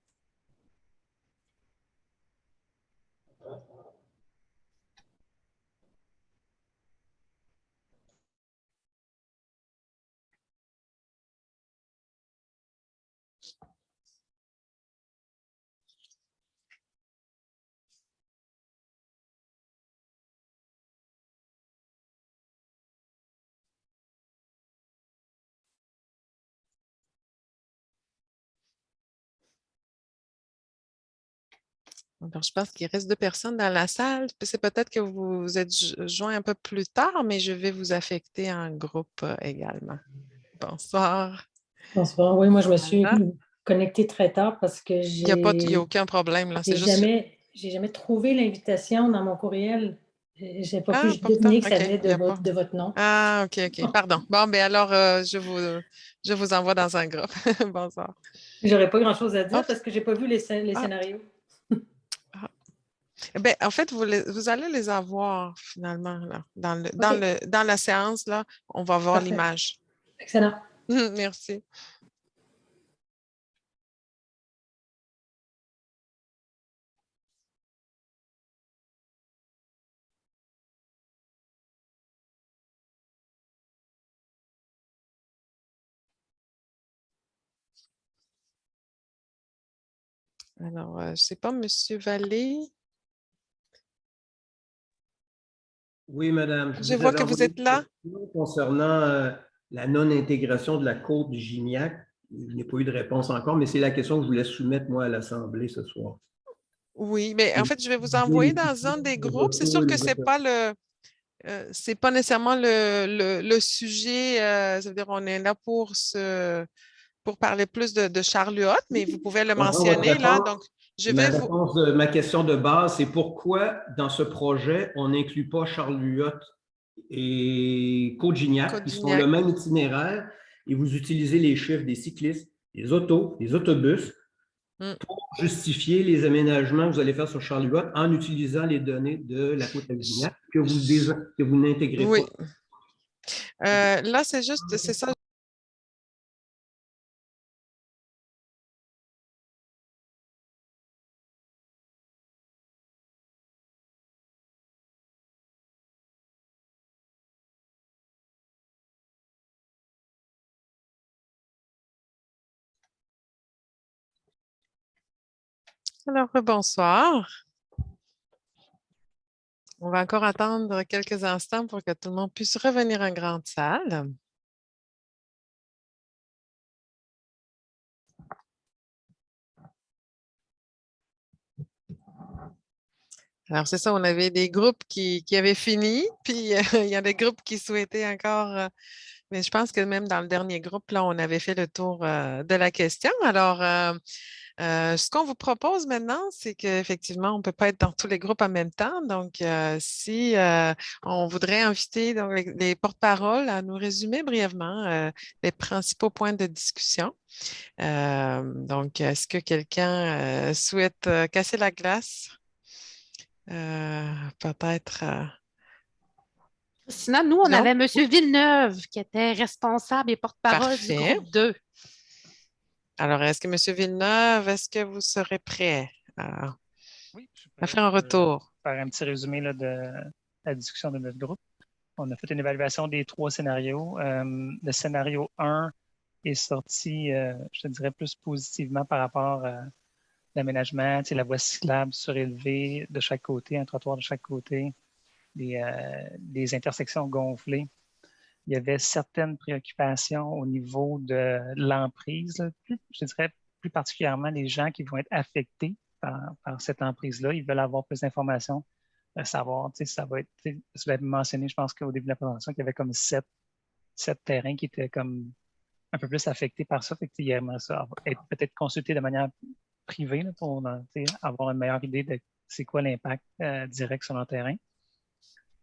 Alors, je pense qu'il reste 2 personnes dans la salle. C'est peut-être que vous vous êtes joints un peu plus tard, mais je vais vous affecter en groupe également. Bonsoir. Bonsoir. Oui, moi, je me suis Voilà. connectée très tard parce que Il y a aucun problème, là. C'est juste. j'ai jamais trouvé l'invitation dans mon courriel. J'ai pas pu Ah, pourtant, deviner que ça OK. venait Il y a pas. de votre nom. Ah, OK, OK. Pardon. Bon, ben alors, je vous envoie dans un groupe. Bonsoir. J'aurais pas grand-chose à Ah, dire parce que j'ai pas vu les ah, scénarios. ah. Ben, en fait, vous allez les avoir finalement là, OK, dans la séance, là, on va voir parfait. l'image. Excellent. Merci. Alors, je ne sais pas, Monsieur Vallée. Oui, madame. Je vous vois avais que vous envoyé êtes une là. question concernant la non-intégration de la côte du Gignac. Je n'ai pas eu de réponse encore, mais c'est la question que je voulais soumettre, moi, à l'Assemblée ce soir. Oui, mais en fait, je vais vous Les envoyer dans un des groupes. C'est sûr que c'est pas nécessairement le sujet. Ça veut dire on est là pour parler plus de Charles Huot, mais vous pouvez le Je comprends votre mentionner là. réponse. Donc, je vais vous. Ma question de base, c'est pourquoi dans ce projet, on n'inclut pas Charles-Huot et Côte-Gignac, qui sont le Codignac. même itinéraire, et vous utilisez les chiffres des cyclistes, des autos, des autobus, Mm. pour justifier les aménagements que vous allez faire sur Charles-Huot en utilisant les données de la Côte-Gignac que vous n'intégrez Oui. pas. Là, c'est ça. Alors, bonsoir. On va encore attendre quelques instants pour que tout le monde puisse revenir en grande salle. Alors, c'est ça, on avait des groupes qui avaient fini, puis il y a des groupes qui souhaitaient encore, mais je pense que même dans le dernier groupe, là, on avait fait le tour de la question. Alors, ce qu'on vous propose maintenant, c'est qu'effectivement, on ne peut pas être dans tous les groupes en même temps. Donc, si on voudrait inviter donc, les porte-paroles à nous résumer brièvement les principaux points de discussion. Donc, est-ce que quelqu'un souhaite casser la glace? Peut-être. Sinon, nous, on Non? avait M. Villeneuve qui était responsable et porte-parole du Parfait. groupe 2. Alors, est-ce que M. Villeneuve, est-ce que vous serez prêt Oui, je à faire un retour? faire un petit résumé là, de la discussion de notre groupe. On a fait une évaluation des 3 scénarios. Le scénario 1 est sorti, je te dirais, plus positivement par rapport à l'aménagement, la voie cyclable surélevée de chaque côté, un trottoir de chaque côté, des intersections gonflées. Il y avait certaines préoccupations au niveau de l'emprise, je dirais plus particulièrement les gens qui vont être affectés par cette emprise-là. Ils veulent avoir plus d'informations, savoir, ça va être, vous l'avez mentionné, je pense qu'au début de la présentation, qu'il y avait comme 7 terrains qui étaient comme un peu plus affectés par ça. Fait qu'il aimerait ça être peut-être consulté de manière privée là, pour avoir une meilleure idée de c'est quoi l'impact direct sur leur terrain.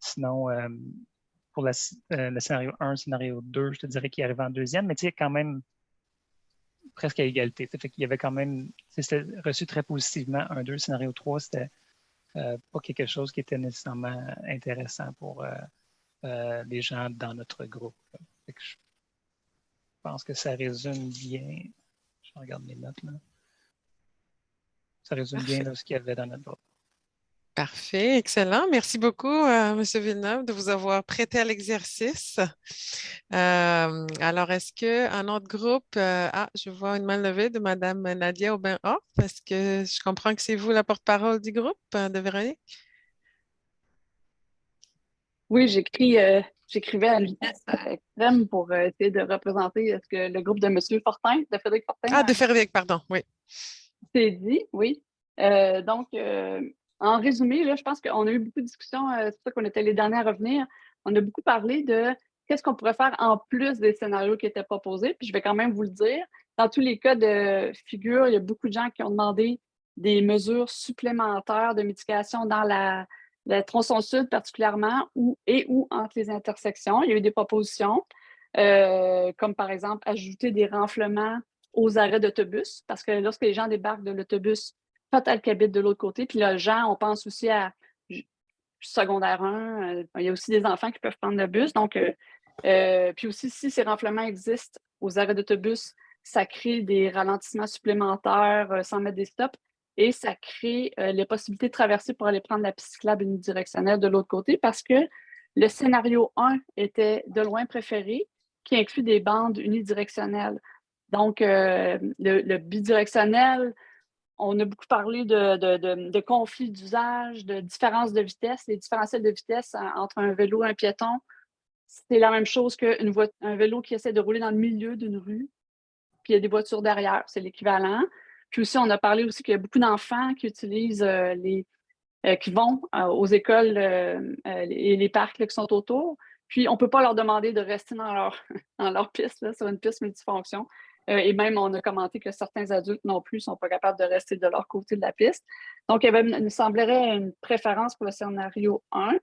Sinon, pour le scénario 1, scénario 2, je te dirais qu'il arrive en deuxième, mais tu sais, quand même presque à égalité. Fait qu'il y avait quand même, c'était reçu très positivement. 1, 2, scénario 3, c'était pas quelque chose qui était nécessairement intéressant pour les gens dans notre groupe. Fait que je pense que ça résume bien. Je regarde mes notes là. Ça résume bien là, ce qu'il y avait dans notre groupe. Parfait, excellent. Merci beaucoup, M. Villeneuve, de vous avoir prêté à l'exercice. Alors, est-ce qu'un autre groupe, je vois une main levée de Mme Nadia Aubin-Hort, parce que je comprends que c'est vous la porte-parole du groupe de Véronique? Oui, j'écrivais à vitesse extrême pour essayer de représenter ce que le groupe de M. Fortin, de Frédéric Fortin, Ah, de Frédéric, pardon, oui. s'est dit, oui. Donc, en résumé, là, je pense qu'on a eu beaucoup de discussions, c'est pour ça qu'on était les derniers à revenir. On a beaucoup parlé de qu'est-ce qu'on pourrait faire en plus des scénarios qui étaient proposés. Puis je vais quand même vous le dire. Dans tous les cas de figure, il y a beaucoup de gens qui ont demandé des mesures supplémentaires de mitigation dans la tronçon sud particulièrement ou entre les intersections. Il y a eu des propositions, comme par exemple ajouter des renflements aux arrêts d'autobus, parce que lorsque les gens débarquent de l'autobus, peut-être qu'ils habitent de l'autre côté, puis là, gens, on pense aussi à secondaire 1, il y a aussi des enfants qui peuvent prendre le bus, donc, puis aussi, si ces renflements existent aux arrêts d'autobus, ça crée des ralentissements supplémentaires sans mettre des stops, et ça crée les possibilités de traverser pour aller prendre la piste cyclable unidirectionnelle de l'autre côté, parce que le scénario 1 était de loin préféré, qui inclut des bandes unidirectionnelles. Donc, le bidirectionnel, on a beaucoup parlé de conflits d'usage, de différences de vitesse, les différentiels de vitesse entre un vélo et un piéton. C'est la même chose qu'un vélo qui essaie de rouler dans le milieu d'une rue, puis il y a des voitures derrière, c'est l'équivalent. Puis aussi, on a parlé aussi qu'il y a beaucoup d'enfants qui utilisent qui vont aux écoles et les parcs là, qui sont autour. Puis, on ne peut pas leur demander de rester dans leur piste, là, sur une piste multifonction. Et même, on a commenté que certains adultes non plus ne sont pas capables de rester de leur côté de la piste. Donc, il me semblerait une préférence pour le scénario 1.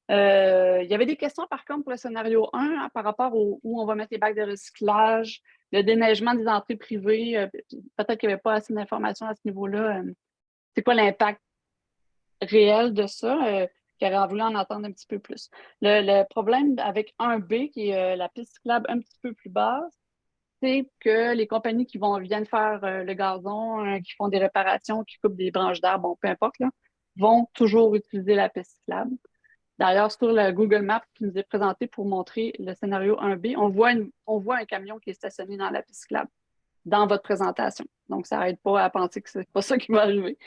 Il y avait des questions, par contre, pour le scénario 1 hein, par rapport où on va mettre les bacs de recyclage, le déneigement des entrées privées. Peut-être qu'il n'y avait pas assez d'informations à ce niveau-là. C'est quoi l'impact réel de ça? Qui aurait voulu en entendre un petit peu plus. Le problème avec 1B, qui est la piste cyclable un petit peu plus basse, c'est que les compagnies qui viennent faire le gazon, qui font des réparations, qui coupent des branches d'arbres, bon, peu importe, là, vont toujours utiliser la piste cyclable. D'ailleurs, sur le Google Maps qui nous est présenté pour montrer le scénario 1B, on voit un camion qui est stationné dans la piste cyclable dans votre présentation. Donc, ça n'aide pas à penser que c'est pas ça qui va arriver.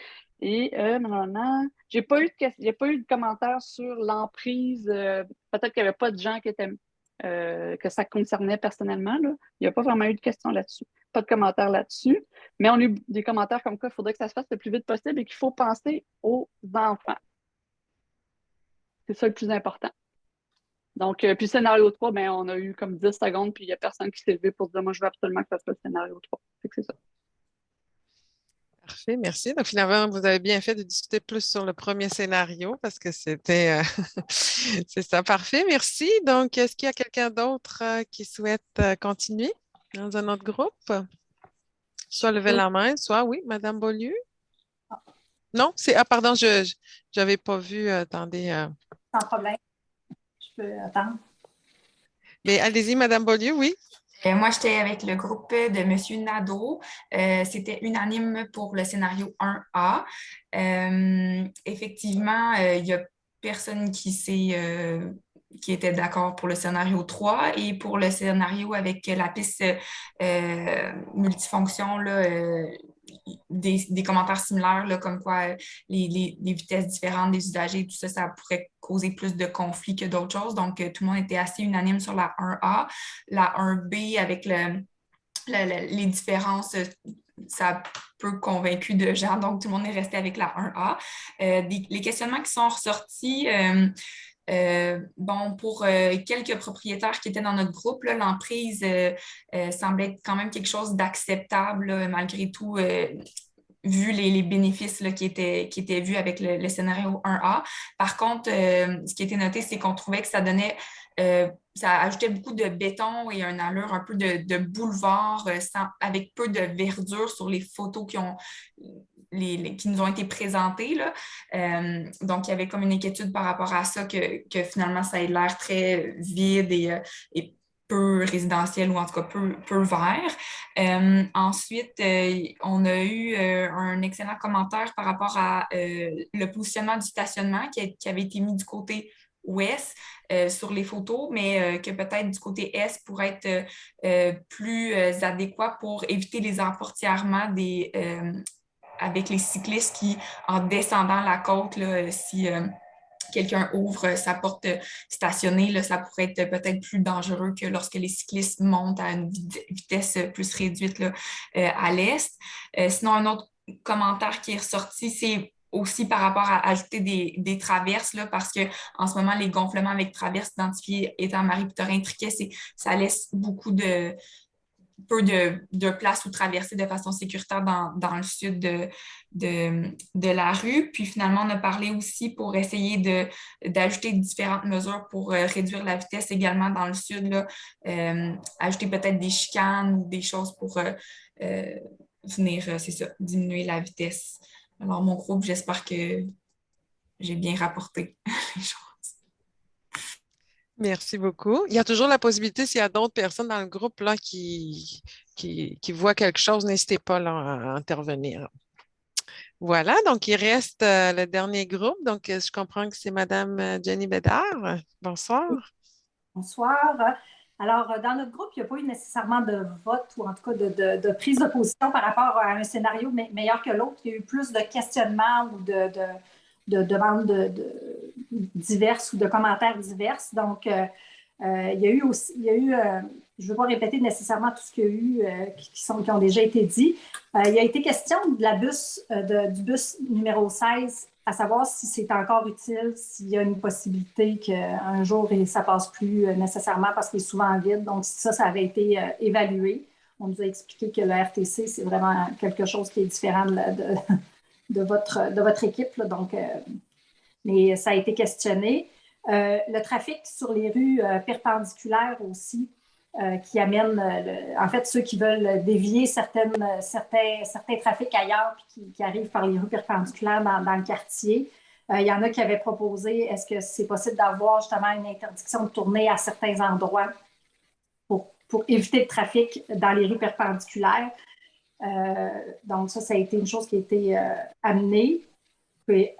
Et normalement, il n'y a pas eu de commentaires sur l'emprise. Peut-être qu'il n'y avait pas de gens que ça concernait personnellement. Là. Il n'y a pas vraiment eu de questions là-dessus. Pas de commentaires là-dessus. Mais on a eu des commentaires comme quoi il faudrait que ça se fasse le plus vite possible et qu'il faut penser aux enfants. C'est ça le plus important. Donc, puis scénario 3, ben, on a eu comme 10 secondes, puis il n'y a personne qui s'est levé pour dire « Moi, je veux absolument que ça soit le scénario 3 ». C'est ça. Parfait, merci. Donc, finalement, vous avez bien fait de discuter plus sur le premier scénario parce que c'était c'est ça, parfait, merci. Donc, est-ce qu'il y a quelqu'un d'autre qui souhaite continuer dans un autre groupe? Soit lever la main, soit oui, Madame Beaulieu. Non, pardon, je n'avais pas vu. Attendez. Sans problème. Je peux attendre. Mais allez-y, Madame Beaulieu, oui. Moi, j'étais avec le groupe de M. Nadeau. C'était unanime pour le scénario 1A. Effectivement, il n'y a personne qui était d'accord pour le scénario 3 et pour le scénario avec la piste multifonction, là, des commentaires similaires, là, comme quoi les vitesses différentes des usagers, tout ça, ça pourrait causer plus de conflits que d'autres choses. Donc, tout le monde était assez unanime sur la 1A. La 1B, avec les différences, ça a peu convaincu de gens, donc tout le monde est resté avec la 1A. Les questionnements qui sont ressortis, pour quelques propriétaires qui étaient dans notre groupe, l'emprise semblait être quand même quelque chose d'acceptable, malgré tout, vu les bénéfices là, qui étaient vus avec le scénario 1A. Par contre, ce qui était noté, c'est qu'on trouvait que ça donnait, ça ajoutait beaucoup de béton et une allure un peu de boulevard avec peu de verdure sur les photos qui nous ont été présentées. Là. Donc, il y avait comme une inquiétude par rapport à ça que finalement, ça ait l'air très vide et peu résidentiel ou en tout cas peu vert. Ensuite, on a eu un excellent commentaire par rapport à le positionnement du stationnement qui avait été mis du côté ouest sur les photos, mais que peut-être du côté est pourrait être plus adéquat pour éviter les emportièrements avec les cyclistes qui, en descendant la côte, là, si quelqu'un ouvre sa porte stationnée, là, ça pourrait être peut-être plus dangereux que lorsque les cyclistes montent à une vitesse plus réduite là, à l'est. Sinon, un autre commentaire qui est ressorti, c'est aussi par rapport à ajouter des traverses, là, parce qu'en ce moment, les gonflements avec traverses identifiés étant Marie-Victorin-Triquet, ça laisse peu de place où traverser de façon sécuritaire dans le sud de la rue. Puis finalement, on a parlé aussi pour essayer d'ajouter différentes mesures pour réduire la vitesse également dans le sud, là, ajouter peut-être des chicanes ou des choses pour venir, c'est ça, diminuer la vitesse. Alors, mon groupe, j'espère que j'ai bien rapporté les choses. Merci beaucoup. Il y a toujours la possibilité, s'il y a d'autres personnes dans le groupe là, qui voient quelque chose, n'hésitez pas là, à intervenir. Voilà, donc il reste le dernier groupe. Donc, je comprends que c'est Madame Jenny Bédard. Bonsoir. Bonsoir. Alors, dans notre groupe, il n'y a pas eu nécessairement de vote ou en tout cas de prise de position par rapport à un scénario meilleur que l'autre. Il y a eu plus de questionnements ou de demandes diverses ou de commentaires divers. Donc, il y a eu aussi, je ne veux pas répéter nécessairement tout ce qu'il y a eu qui ont déjà été dit. Il y a été question de la du bus numéro 16, à savoir si c'est encore utile, s'il y a une possibilité qu'un jour, ça ne passe plus nécessairement parce qu'il est souvent vide. Donc, ça avait été évalué. On nous a expliqué que le RTC, c'est vraiment quelque chose qui est différent de votre équipe. Là. Donc, mais ça a été questionné. Le trafic sur les rues perpendiculaires aussi, qui amène, en fait, ceux qui veulent dévier certains trafics ailleurs puis qui arrivent par les rues perpendiculaires dans le quartier. Il y en a qui avaient proposé, est-ce que c'est possible d'avoir justement une interdiction de tourner à certains endroits pour éviter le trafic dans les rues perpendiculaires. Donc, ça a été une chose qui a été amenée. Puis,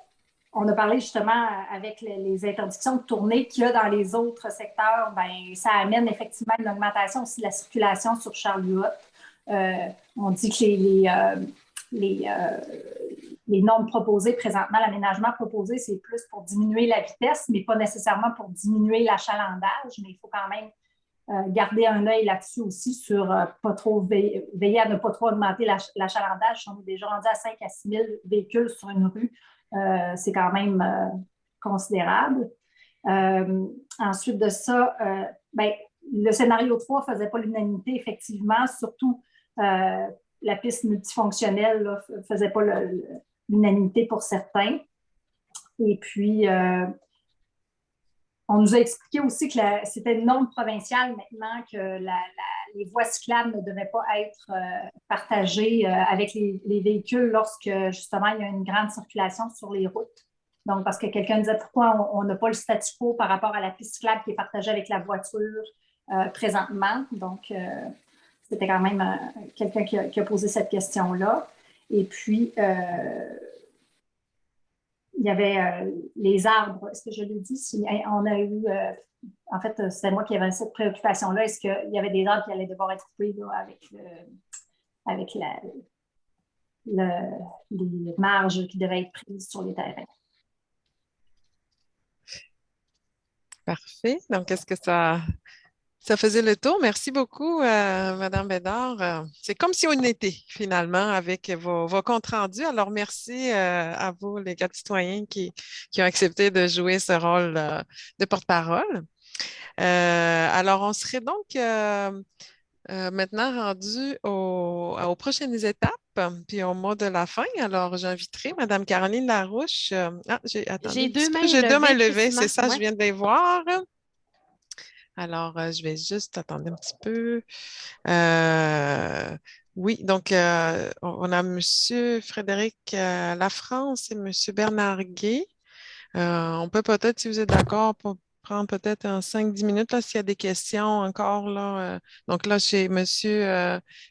on a parlé justement avec les interdictions de tournée qu'il y a dans les autres secteurs, bien, ça amène effectivement une augmentation aussi de la circulation sur Charles-Huot. On dit que les normes proposées présentement, l'aménagement proposé, c'est plus pour diminuer la vitesse, mais pas nécessairement pour diminuer l'achalandage, mais il faut quand même garder un œil là-dessus aussi sur pas trop veiller à ne pas trop augmenter l'achalandage. On est déjà rendu à 5 à 6 000 véhicules sur une rue. C'est quand même considérable. Ensuite de ça, le scénario 3 ne faisait pas l'unanimité, effectivement, surtout la piste multifonctionnelle ne faisait pas l'unanimité pour certains. Et puis, on nous a expliqué aussi que c'était une norme provinciale maintenant que les voies cyclables ne devaient pas être partagées avec les véhicules lorsque, justement, il y a une grande circulation sur les routes. Donc, parce que quelqu'un disait pourquoi on n'a pas le statu quo par rapport à la piste cyclable qui est partagée avec la voiture présentement. Donc, c'était quand même quelqu'un qui a posé cette question-là. Et puis, il y avait les arbres. Est-ce que je l'ai dit? On a eu, en fait, c'était moi qui avais cette préoccupation-là. Est-ce qu'il y avait des arbres qui allaient devoir être coupés là, avec les marges qui devaient être prises sur les terrains? Parfait. Donc, est-ce que ça faisait le tour? Merci beaucoup, Madame Bédard. C'est comme si on était finalement avec vos comptes rendus. Alors, merci à vous, les 4 citoyens qui ont accepté de jouer ce rôle de porte-parole. Alors, on serait donc maintenant rendu aux prochaines étapes, puis au mot de la fin. Alors, j'inviterai Mme Caroline Larouche. J'ai deux mains levées, c'est ça, ouais. je viens de les voir. Alors, je vais juste attendre un petit peu. Oui, donc, on a M. Frédéric Lafrance et M. Bernard Guay. On peut peut-être, si vous êtes d'accord, prendre peut-être 5-10 minutes là, s'il y a des questions encore. Là, donc là, chez M.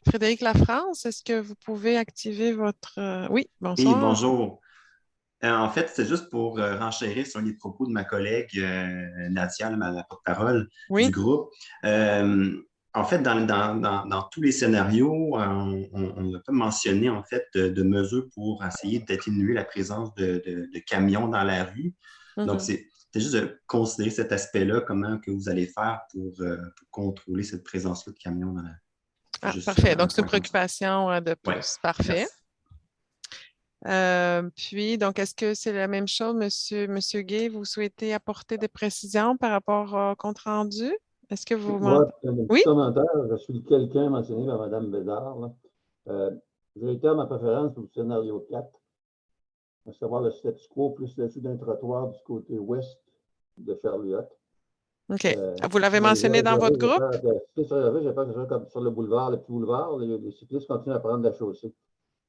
Frédéric Lafrance, est-ce que vous pouvez activer votre... Oui, bonsoir. Oui, bonjour. En fait, c'est juste pour renchérir sur les propos de ma collègue Nadia, la porte-parole du groupe. En fait, dans tous les scénarios, on n'a pas mentionné en fait de mesures pour essayer d'atténuer la présence de camions dans la rue. Donc, c'est juste de considérer cet aspect-là, comment que vous allez faire pour contrôler cette présence-là de camions dans la rue. Parfait. Donc, c'est une préoccupation de plus. Ouais. Parfait. Merci. Puis, donc, est-ce que c'est la même chose, Monsieur Guay? Vous souhaitez apporter des précisions par rapport au compte rendu? Est-ce que vous... Oui? Commentaire, je suis quelqu'un mentionné par Mme Bédard. J'ai été à ma préférence pour le scénario 4, à savoir le statu quo plus l'ajout d'un trottoir du côté ouest de Charles-Huot. OK. Vous l'avez mentionné dans votre groupe? C'est ça, j'ai peur que ce soit comme sur le boulevard, le petit boulevard, les cyclistes continuent à prendre la chaussée.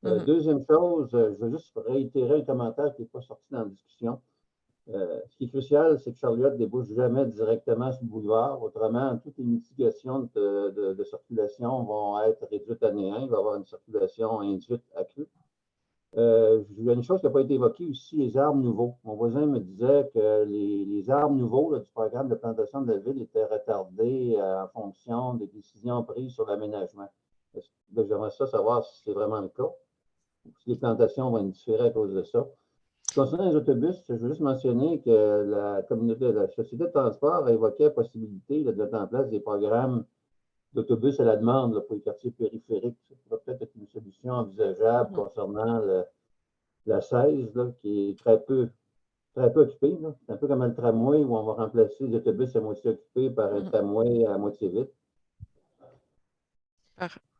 Deuxième chose, je veux juste réitérer un commentaire qui n'est pas sorti dans la discussion. Ce qui est crucial, c'est que Charles-Huot ne débouche jamais directement sur le boulevard. Autrement, toutes les mitigations de circulation vont être réduites à néant. Il va y avoir une circulation induite accrue. Il y a une chose qui n'a pas été évoquée aussi, les arbres nouveaux. Mon voisin me disait que les arbres nouveaux là, du programme de plantation de la ville étaient retardés en fonction des décisions prises sur l'aménagement. J'aimerais savoir si c'est vraiment le cas, ou si les plantations vont être différées à cause de ça. Concernant les autobus, je veux juste mentionner que la Société de transport a évoqué la possibilité de mettre en place des programmes d'autobus à la demande là, pour les quartiers périphériques. Ça pourrait peut-être être une solution envisageable concernant la 16, là, qui est très peu occupée. C'est un peu comme le tramway où on va remplacer les autobus à moitié occupés par un tramway à moitié vide.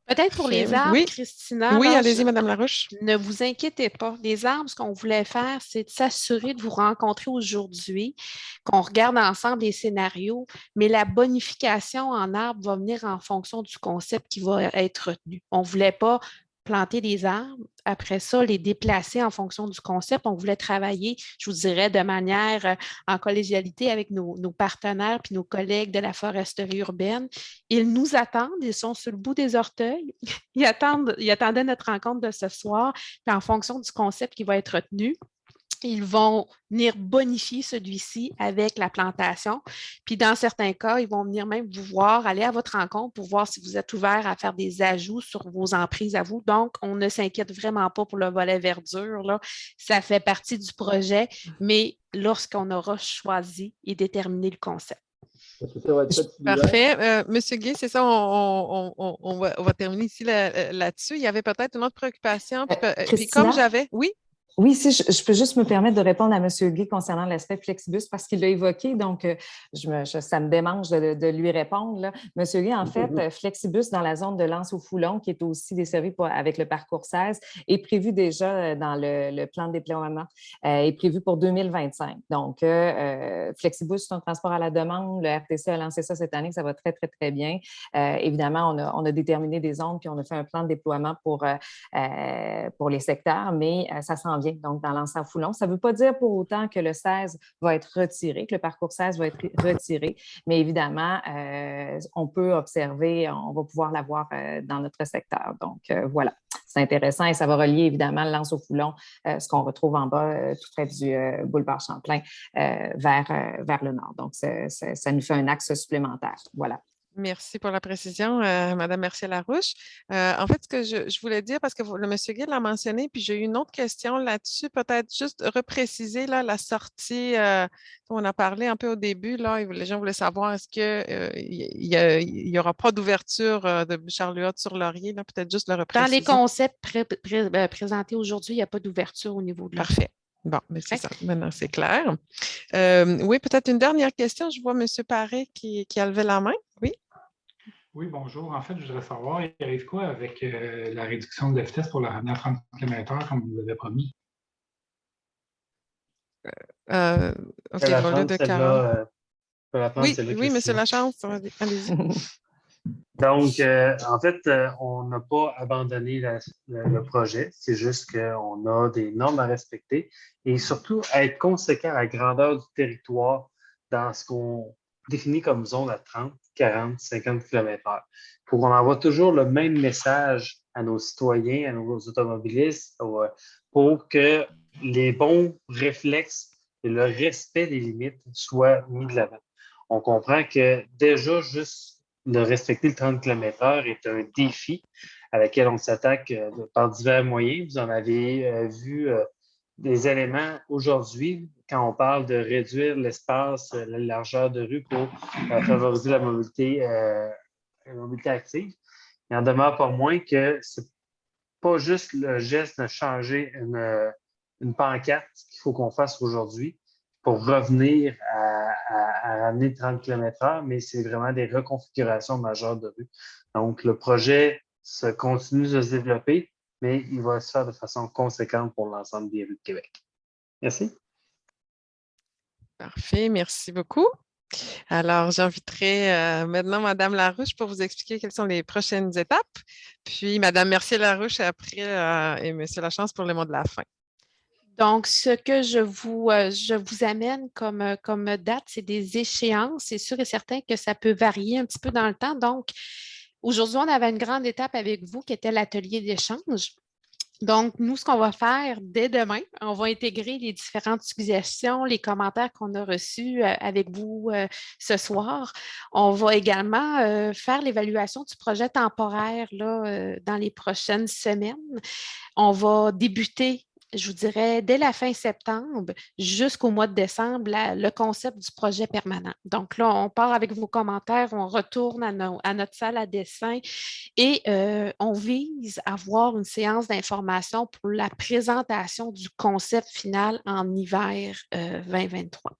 Peut-être pour les arbres, oui. Christina. Oui, là, allez-y, Mme Larouche. Ne vous inquiétez pas. Les arbres, ce qu'on voulait faire, c'est de s'assurer de vous rencontrer aujourd'hui, qu'on regarde ensemble les scénarios, mais la bonification en arbres va venir en fonction du concept qui va être retenu. On ne voulait pas planter des arbres, après ça, les déplacer en fonction du concept. On voulait travailler, je vous dirais, de manière en collégialité avec nos partenaires puis nos collègues de la foresterie urbaine. Ils nous attendent, ils sont sur le bout des orteils. Ils attendaient notre rencontre de ce soir. Puis en fonction du concept qui va être retenu, ils vont venir bonifier celui-ci avec la plantation. Puis dans certains cas, ils vont venir même vous voir, aller à votre rencontre pour voir si vous êtes ouvert à faire des ajouts sur vos emprises à vous. Donc, on ne s'inquiète vraiment pas pour le volet verdure, là. Ça fait partie du projet, mais lorsqu'on aura choisi et déterminé le concept. Parfait. Monsieur Guy, c'est ça, on va terminer ici là-dessus. Il y avait peut-être une autre préoccupation. Puis comme j'avais... Oui? Oui, si je peux juste me permettre de répondre à M. Guy concernant l'aspect Flexibus parce qu'il l'a évoqué, donc ça me démange de lui répondre. Là. M. Guy, en fait, Flexibus dans la zone de Lens-au-Foulon, qui est aussi desservie avec le parcours 16, est prévu déjà dans le plan de déploiement, est prévu pour 2025. Donc, Flexibus, c'est un transport à la demande. Le RTC a lancé ça cette année, ça va très, très, très bien. Évidemment, on a déterminé des zones, puis on a fait un plan de déploiement pour les secteurs, mais ça s'en vient. Donc, dans Lens-au-Foulon. Ça ne veut pas dire pour autant que le 16 va être retiré, que le parcours 16 va être retiré, mais évidemment, on peut observer, on va pouvoir l'avoir dans notre secteur. Donc, voilà, c'est intéressant et ça va relier évidemment Lens-au-Foulon, ce qu'on retrouve en bas, tout près du boulevard Champlain, vers le nord. Donc, ça nous fait un axe supplémentaire. Voilà. Merci pour la précision, Mme Mercier-Larouche. En fait, ce que je voulais dire, parce que le monsieur Guy l'a mentionné, puis j'ai eu une autre question là-dessus, peut-être juste repréciser là, la sortie, on a parlé un peu au début, là, les gens voulaient savoir est-ce qu'il n'y aura pas d'ouverture de Charles-Huot sur Laurier, là, peut-être juste le repréciser. Dans les concepts présentés aujourd'hui, il n'y a pas d'ouverture au niveau de la... Parfait. Bon, mais c'est ça. Maintenant, c'est clair. Oui, peut-être une dernière question. Je vois M. Paré qui a levé la main. Oui. Oui, bonjour. En fait, je voudrais savoir, il arrive quoi avec la réduction de la vitesse pour la ramener à 30 km/h comme vous l'avez promis? OK, au lieu de 40. Oui, M. Lachance, allez-y. Donc, en fait, on n'a pas abandonné le projet. C'est juste qu'on a des normes à respecter et surtout à être conséquent à la grandeur du territoire dans ce qu'on définit comme zone à 30, 40, 50 km/h. Pour qu'on envoie toujours le même message à nos citoyens, à nos automobilistes, pour que les bons réflexes et le respect des limites soient mis de l'avant. On comprend que déjà, juste de respecter le 30 km/h est un défi à laquelle on s'attaque par divers moyens. Vous en avez vu des éléments aujourd'hui quand on parle de réduire l'espace, la largeur de rue pour favoriser la mobilité active. Il en demeure pas moins que c'est pas juste le geste de changer une pancarte qu'il faut qu'on fasse aujourd'hui pour revenir à ramener 30 km/h, mais c'est vraiment des reconfigurations majeures de rue. Donc, le projet continue de se développer, mais il va se faire de façon conséquente pour l'ensemble des rues de Québec. Merci. Parfait, merci beaucoup. Alors, j'inviterai maintenant Mme Larouche pour vous expliquer quelles sont les prochaines étapes, puis Mme Mercier-Larouche après et M. Lachance pour le mot de la fin. Donc, ce que je vous amène comme date, c'est des échéances. C'est sûr et certain que ça peut varier un petit peu dans le temps. Donc, aujourd'hui, on avait une grande étape avec vous qui était l'atelier d'échange. Donc, nous, ce qu'on va faire dès demain, on va intégrer les différentes suggestions, les commentaires qu'on a reçus avec vous ce soir. On va également faire l'évaluation du projet temporaire là, dans les prochaines semaines. On va débuter, je vous dirais, dès la fin septembre jusqu'au mois de décembre, le concept du projet permanent. Donc là, on part avec vos commentaires, on retourne à notre salle à dessin et on vise à avoir une séance d'information pour la présentation du concept final en hiver 2023.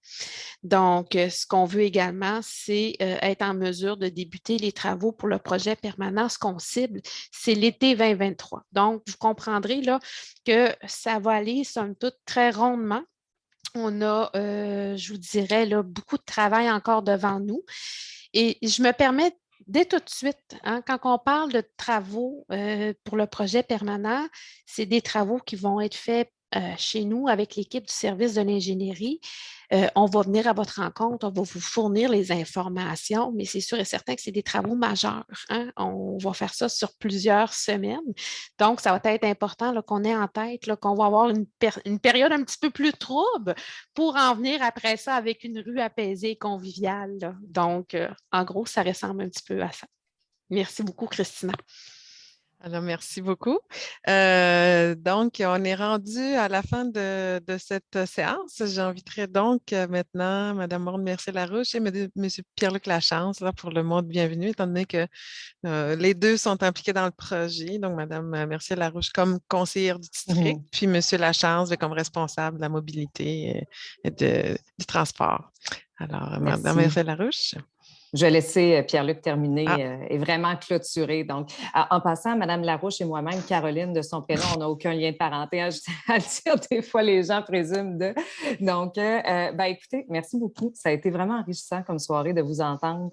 Donc, ce qu'on veut également, c'est être en mesure de débuter les travaux pour le projet permanent. Ce qu'on cible, c'est l'été 2023. Donc, vous comprendrez là, que ça va aller, somme toute, très rondement. On a, je vous dirais, là, beaucoup de travail encore devant nous. Et je me permets dès tout de suite, hein, quand on parle de travaux pour le projet permanent, c'est des travaux qui vont être faits chez nous avec l'équipe du service de l'ingénierie. On va venir à votre rencontre, on va vous fournir les informations, mais c'est sûr et certain que c'est des travaux majeurs. Hein? On va faire ça sur plusieurs semaines. Donc, ça va être important là, qu'on ait en tête là, qu'on va avoir une période un petit peu plus trouble pour en venir après ça avec une rue apaisée et conviviale. Là. Donc, en gros, ça ressemble un petit peu à ça. Merci beaucoup, Christina. Alors, merci beaucoup. Donc, on est rendu à la fin de cette séance. J'inviterai donc maintenant Mme Maude Mercier-Larouche et M. Pierre-Luc Lachance là, pour le mot de bienvenue, étant donné que les deux sont impliqués dans le projet. Donc, Mme Mercier-Larouche comme conseillère du district, puis M. Lachance comme responsable de la mobilité et du transport. Alors, Mme Mercier-Larouche. Je vais laisser Pierre-Luc terminer et vraiment clôturer. Donc, en passant, Mme Larouche et moi-même, Caroline, de son prénom, on n'a aucun lien de parenté. Hein, je tiens à le dire, des fois, les gens présument de. Donc, écoutez, merci beaucoup. Ça a été vraiment enrichissant comme soirée de vous entendre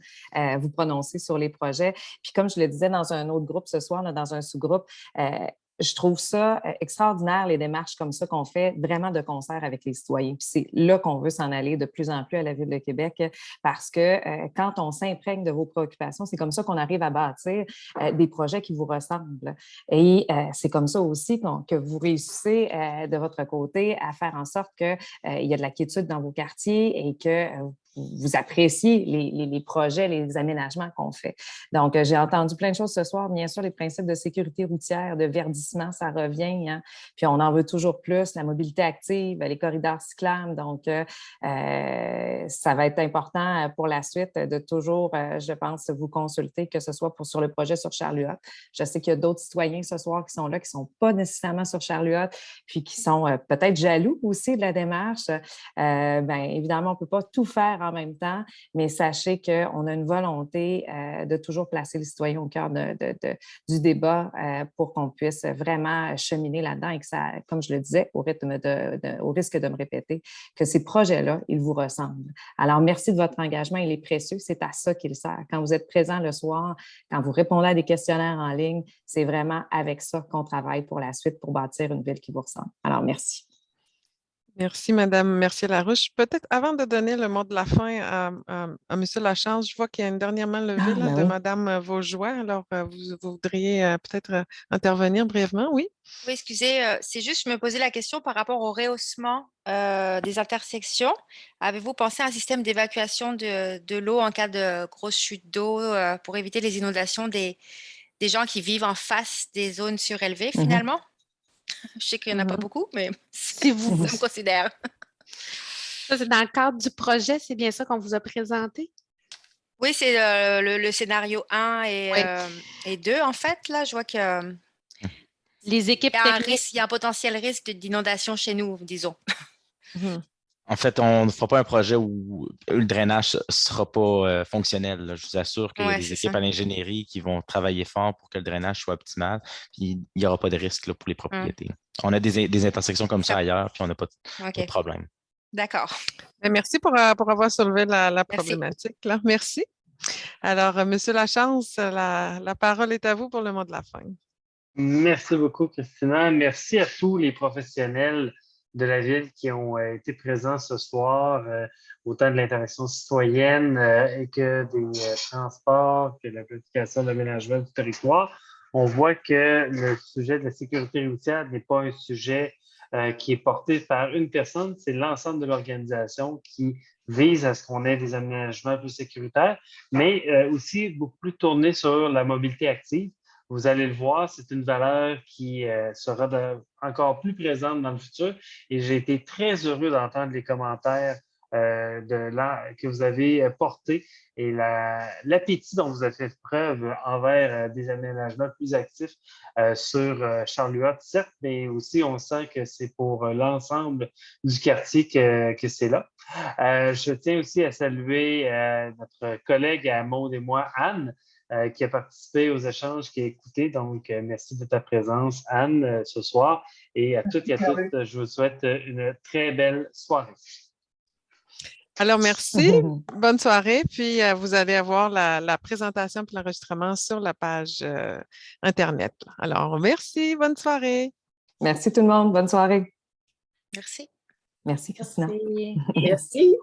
vous prononcer sur les projets. Puis, comme je le disais dans un autre groupe ce soir, là, dans un sous-groupe, je trouve ça extraordinaire, les démarches comme ça qu'on fait vraiment de concert avec les citoyens. Puis c'est là qu'on veut s'en aller de plus en plus à la Ville de Québec parce que quand on s'imprègne de vos préoccupations, c'est comme ça qu'on arrive à bâtir des projets qui vous ressemblent. Et c'est comme ça aussi que vous réussissez de votre côté à faire en sorte qu'il y a de la quiétude dans vos quartiers et que vous appréciez les projets, les aménagements qu'on fait. Donc, j'ai entendu plein de choses ce soir. Bien sûr, les principes de sécurité routière, de verdissement, ça revient. Hein? Puis, on en veut toujours plus. La mobilité active, les corridors cyclables. Donc, ça va être important pour la suite de toujours, je pense, vous consulter, que ce soit sur le projet sur Charles-Huot. Je sais qu'il y a d'autres citoyens ce soir qui sont là, qui ne sont pas nécessairement sur Charles-Huot, puis qui sont peut-être jaloux aussi de la démarche. Évidemment, on ne peut pas tout faire en même temps, mais sachez qu'on a une volonté de toujours placer les citoyens au cœur du débat pour qu'on puisse vraiment cheminer là-dedans et que ça, comme je le disais, au risque de me répéter, que ces projets-là, ils vous ressemblent. Alors, merci de votre engagement, il est précieux, c'est à ça qu'il sert. Quand vous êtes présent le soir, quand vous répondez à des questionnaires en ligne, c'est vraiment avec ça qu'on travaille pour la suite pour bâtir une ville qui vous ressemble. Alors, merci. Merci, Mme Mercier-Larouche. Peut-être avant de donner le mot de la fin à M. Lachance, je vois qu'il y a une dernière main levée de Mme Vaugeois. Alors, vous voudriez peut-être intervenir brièvement, oui? Oui, excusez, c'est juste, je me posais la question par rapport au rehaussement des intersections. Avez-vous pensé à un système d'évacuation de l'eau en cas de grosse chute d'eau pour éviter les inondations des gens qui vivent en face des zones surélevées, finalement? Je sais qu'il n'y en a pas beaucoup, mais si vous me considère. Ça, c'est dans le cadre du projet, c'est bien ça qu'on vous a présenté? Oui, c'est le scénario 1 et 2, en fait. Là, je vois que les équipes il y a un potentiel risque d'inondation chez nous, disons. En fait, on ne fera pas un projet où le drainage ne sera pas fonctionnel. Là. Je vous assure qu'il y a des équipes à l'ingénierie qui vont travailler fort pour que le drainage soit optimal. Puis il n'y aura pas de risque là, pour les propriétés. On a des intersections comme ça ailleurs, puis on n'a pas de problème. D'accord. Merci pour avoir soulevé la problématique. Là. Merci. Alors, M. Lachance, la parole est à vous pour le mot de la fin. Merci beaucoup, Christina. Merci à tous les professionnels de la Ville qui ont été présents ce soir, autant de l'interaction citoyenne que des transports, que de la planification de l'aménagement du territoire. on voit que le sujet de la sécurité routière n'est pas un sujet qui est porté par une personne, c'est l'ensemble de l'organisation qui vise à ce qu'on ait des aménagements plus sécuritaires, mais aussi beaucoup plus tourné sur la mobilité active. Vous allez le voir, c'est une valeur qui sera encore plus présente dans le futur et j'ai été très heureux d'entendre les commentaires que vous avez portés et l'appétit dont vous avez fait preuve envers des aménagements plus actifs sur Charles-Huot, certes, mais aussi on sent que c'est pour l'ensemble du quartier que c'est là. Je tiens aussi à saluer notre collègue à Maud et moi, Anne, qui a participé aux échanges, qui a écouté. Donc, merci de ta présence, Anne, ce soir. Et à toutes et à tous, je vous souhaite une très belle soirée. Alors, merci. Bonne soirée. Puis, vous allez avoir la présentation et l'enregistrement sur la page Internet. Alors, merci. Bonne soirée. Merci tout le monde. Bonne soirée. Merci. Merci, Christina. Merci.